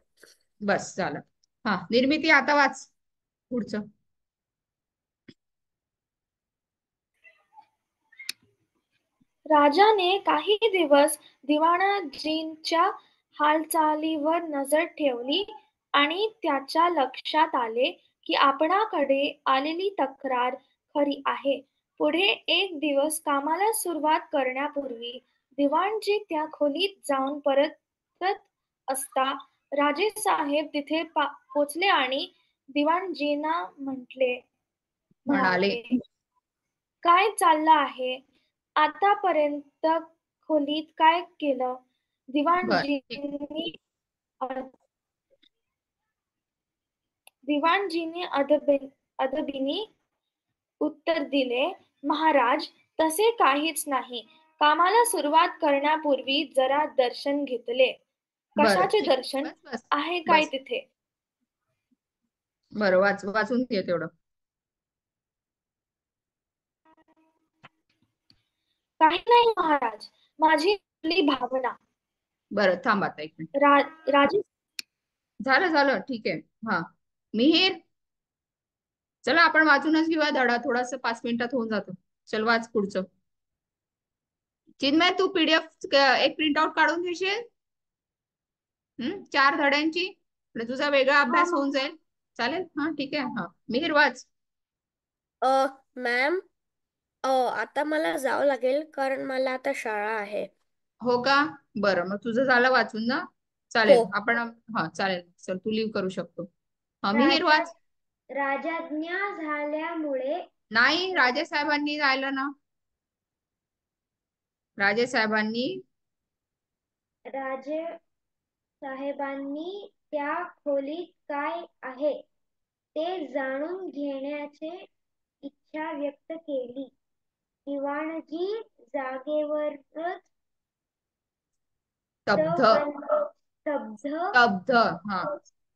बस झालं. हा निर्मिती, आता वाच पुढचं. राजाने काही दिवस दिवाणजींच्या हालचालीवर नजर ठेवली आणि त्याच्या लक्षात आले की आपणाकडे आलेली तक्रार खरी आहे. पुढे एक दिवस कामाला सुरुवात करण्यापूर्वी दिवाणजी त्या खोलीत जाऊन परतत असता राजेसाहेब तिथे पोचले आणि दिवाणजींना म्हणाले, काय चाललं आहे? आतापर्यंत खोलीत काय केलं? दिवाणजींनी अदबीने उत्तर दिले, महाराज, तसे काहीच नाही. कामाला सुरुवात करण्यापूर्वी जरा दर्शन घेतले. कशाचे दर्शन? आहे काय तिथे? बरं, वाचून घे तेवढं. काही नाही महाराज, माझी आपली भावना. बरं थांब आता एक मिनिट. राजे झालं ठीक आहे. हा मिहीर, चला आपण वाचूनच घेऊया धडा, थोडासा 5 मिनिटात होऊन जातो. चल वाच पुढचं. चिन्मय, तू पीडीएफ एक प्रिंट आउट काढून घेशील 4 धड्यांची, तुझा वेगळा अभ्यास होऊन जाईल. चालेल? हा ठीक आहे. हा मिहीर वाच. मॅम, आता मला जावं लागेल कारण मला आता शाळा आहे. हो का? बरं, मग तुझं झालं वाचून ना? चालेल. आपण हा चालेल, चल तू लीव करू शकतो. हा मिहीर वाच. राजाज्ञा झाल्यामुळे नाही, राजेसाहेबांनी राहिलं ना. राजेसाहेबांनी त्या खोलीत काय आहे ते जाणून घेण्याची इच्छा व्यक्त केली. दिवाणजी जागेवरच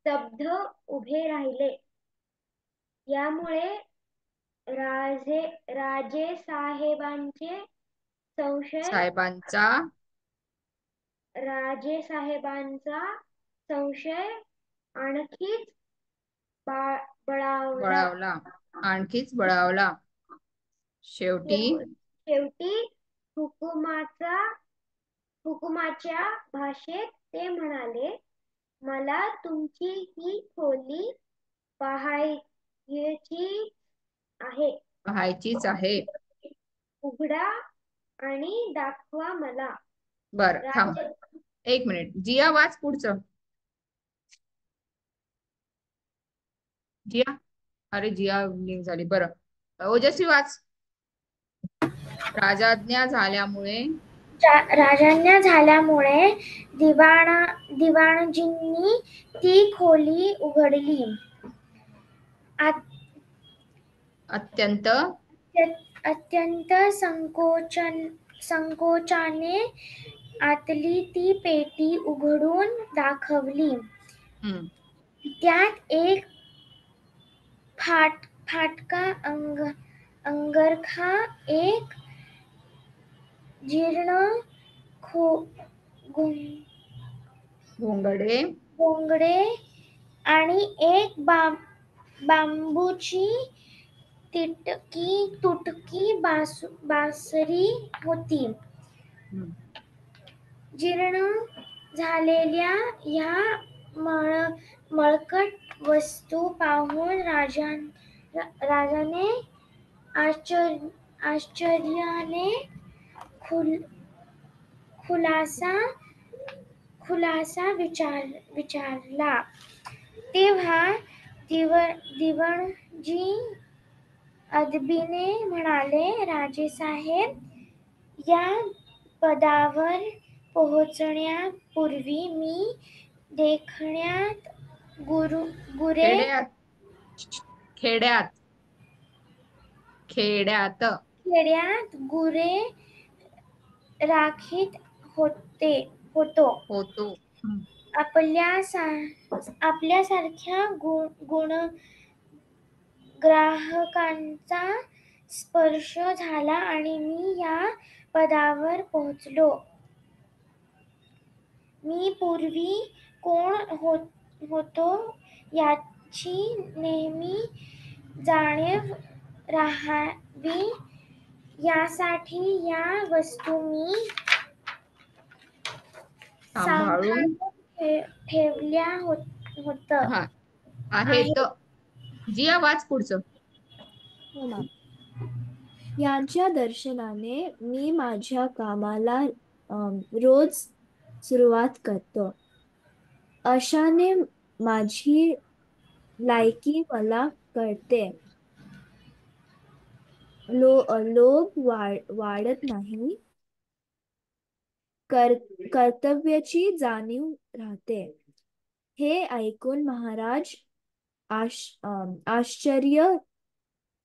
स्तब्ध उभे राहिले. यामुळे राजेसाहेबांचा संशय आणखीच बळावला. बळावला, आणखीच बळावला. शेवटी शेवटी हुकुमाच्या भाषेत ते म्हणाले, मला तुमची ही खोली पाहायचीच आहे. उघडा आणि दाखवा मला. बर, थांब 1 मिनिट. जिया वाच पुढचं. जिया, अरे जिया लिंक झाली. बरं ओजस्वी वाच. राजाज्ञा झाल्यामुळे दिवाणजींनी ती खोली उघडली. अत्यंत संकोचाने आतली ती पेटी उघडून दाखवली. त्यात एक फाटका अंगरखा, एक जीर्ण घोंगडे आणि एक बांबूची तुटकी बासरी होती. जीर्ण झालेल्या या मळकट वस्तू पाहून राजाने आश्चर्याने खुलासा विचारला. तेव्हा दिवाणजी अदबीने म्हणाले, राजेसाहेब, या पदावर पोहोचण्यापूर्वी मी देखण्यात खेड्यात गुरे राखीत होतो. आपल्यासारख्या ग्राहकांचा स्पर्श झाला आणि मी या पदावर पोहोचलो. मी पूर्वी कोण होतो याची नेहमी जाणीव राहावी यासाठी या वस्तू मी सांभाळून ठेवल्या आहेत. जिया वाच पुढचं. यांच्या दर्शनाने मी माझ्या कामाला रोज सुरुवात करतो. अशाने माझी लायकी मला कळते. लोभ वाढत नाही. कर्तव्याची जाणीव राहते. हे ऐकून महाराज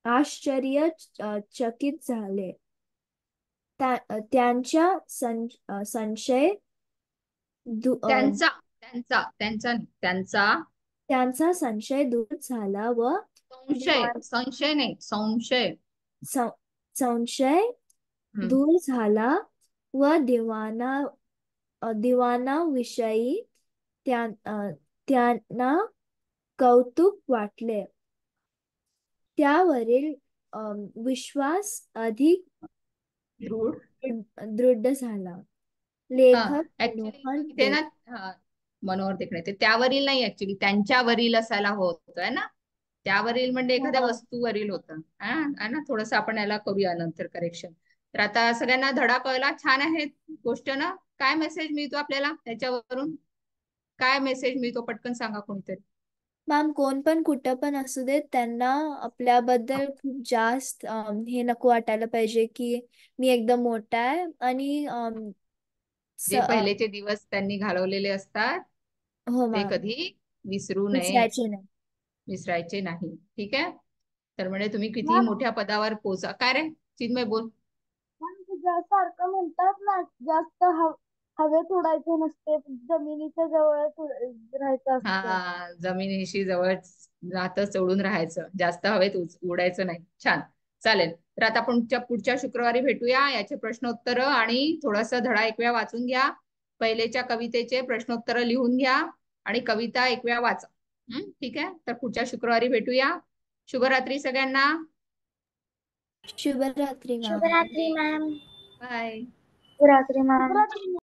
आश्चर्यचकित झाले. त्यांचा संशय दूर झाला व संशय दूर झाला व दिवाणाविषयी त्यांना कौतुक वाटले. त्यावरील विश्वास अधिक दृढ झाला. मनोहर देखणे ते त्यावरील नाही, ऍक्च्युली त्यांच्यावरील असायला होतोय ना. त्यावरील म्हणजे एखाद्या वस्तूवरील होतं ना. थोडस आपण याला करूया नंतर करेक्शन. तर आता सगळ्यांना धडा कळला. छान आहे गोष्ट ना. काय मेसेज मिळतो आपल्याला त्याच्यावरून? काय मेसेज मिळतो पटकन सांगा कोणतरी. मॅम, कोण पण कुठं पण असू देत, त्यांना आपल्याबद्दल खूप जास्त हे नको वाटायला पाहिजे की मी एकदम मोठा आहे. आणि जे पहिलेचे दिवस त्यांनी घालवलेले असतात ते कधी विसरू नये, विसरायचे नाही. ठीक आहे. तर म्हणजे तुम्ही किती मोठ्या पदावर पोहोचा. काय रे चिन्मय बोल. सारखं म्हणतात ना, जास्त हवेत उडायचे नसते, जमिनीच्या जवळ राहायचं असतं. जमिनीशी जवळ राहतच उडून राहायचं, जास्त हवेत उडायचं नाही. छान, चालेल. तर आता आपण पुढच्या शुक्रवारी भेटूया. याचे प्रश्नोत्तर आणि थोडासा धडा एक वेळा वाचून घ्या. पहिलेच्या कवितेचे प्रश्नोत्तर लिहून घ्या आणि कविता एक वेळा वाचा. ठीक आहे, तर पुढच्या शुक्रवारी भेटूया. शुभरात्री सगळ्यांना. शुभरात्री मॅम. शुभरात्री मॅम. बाय. शुभरात्री मॅम.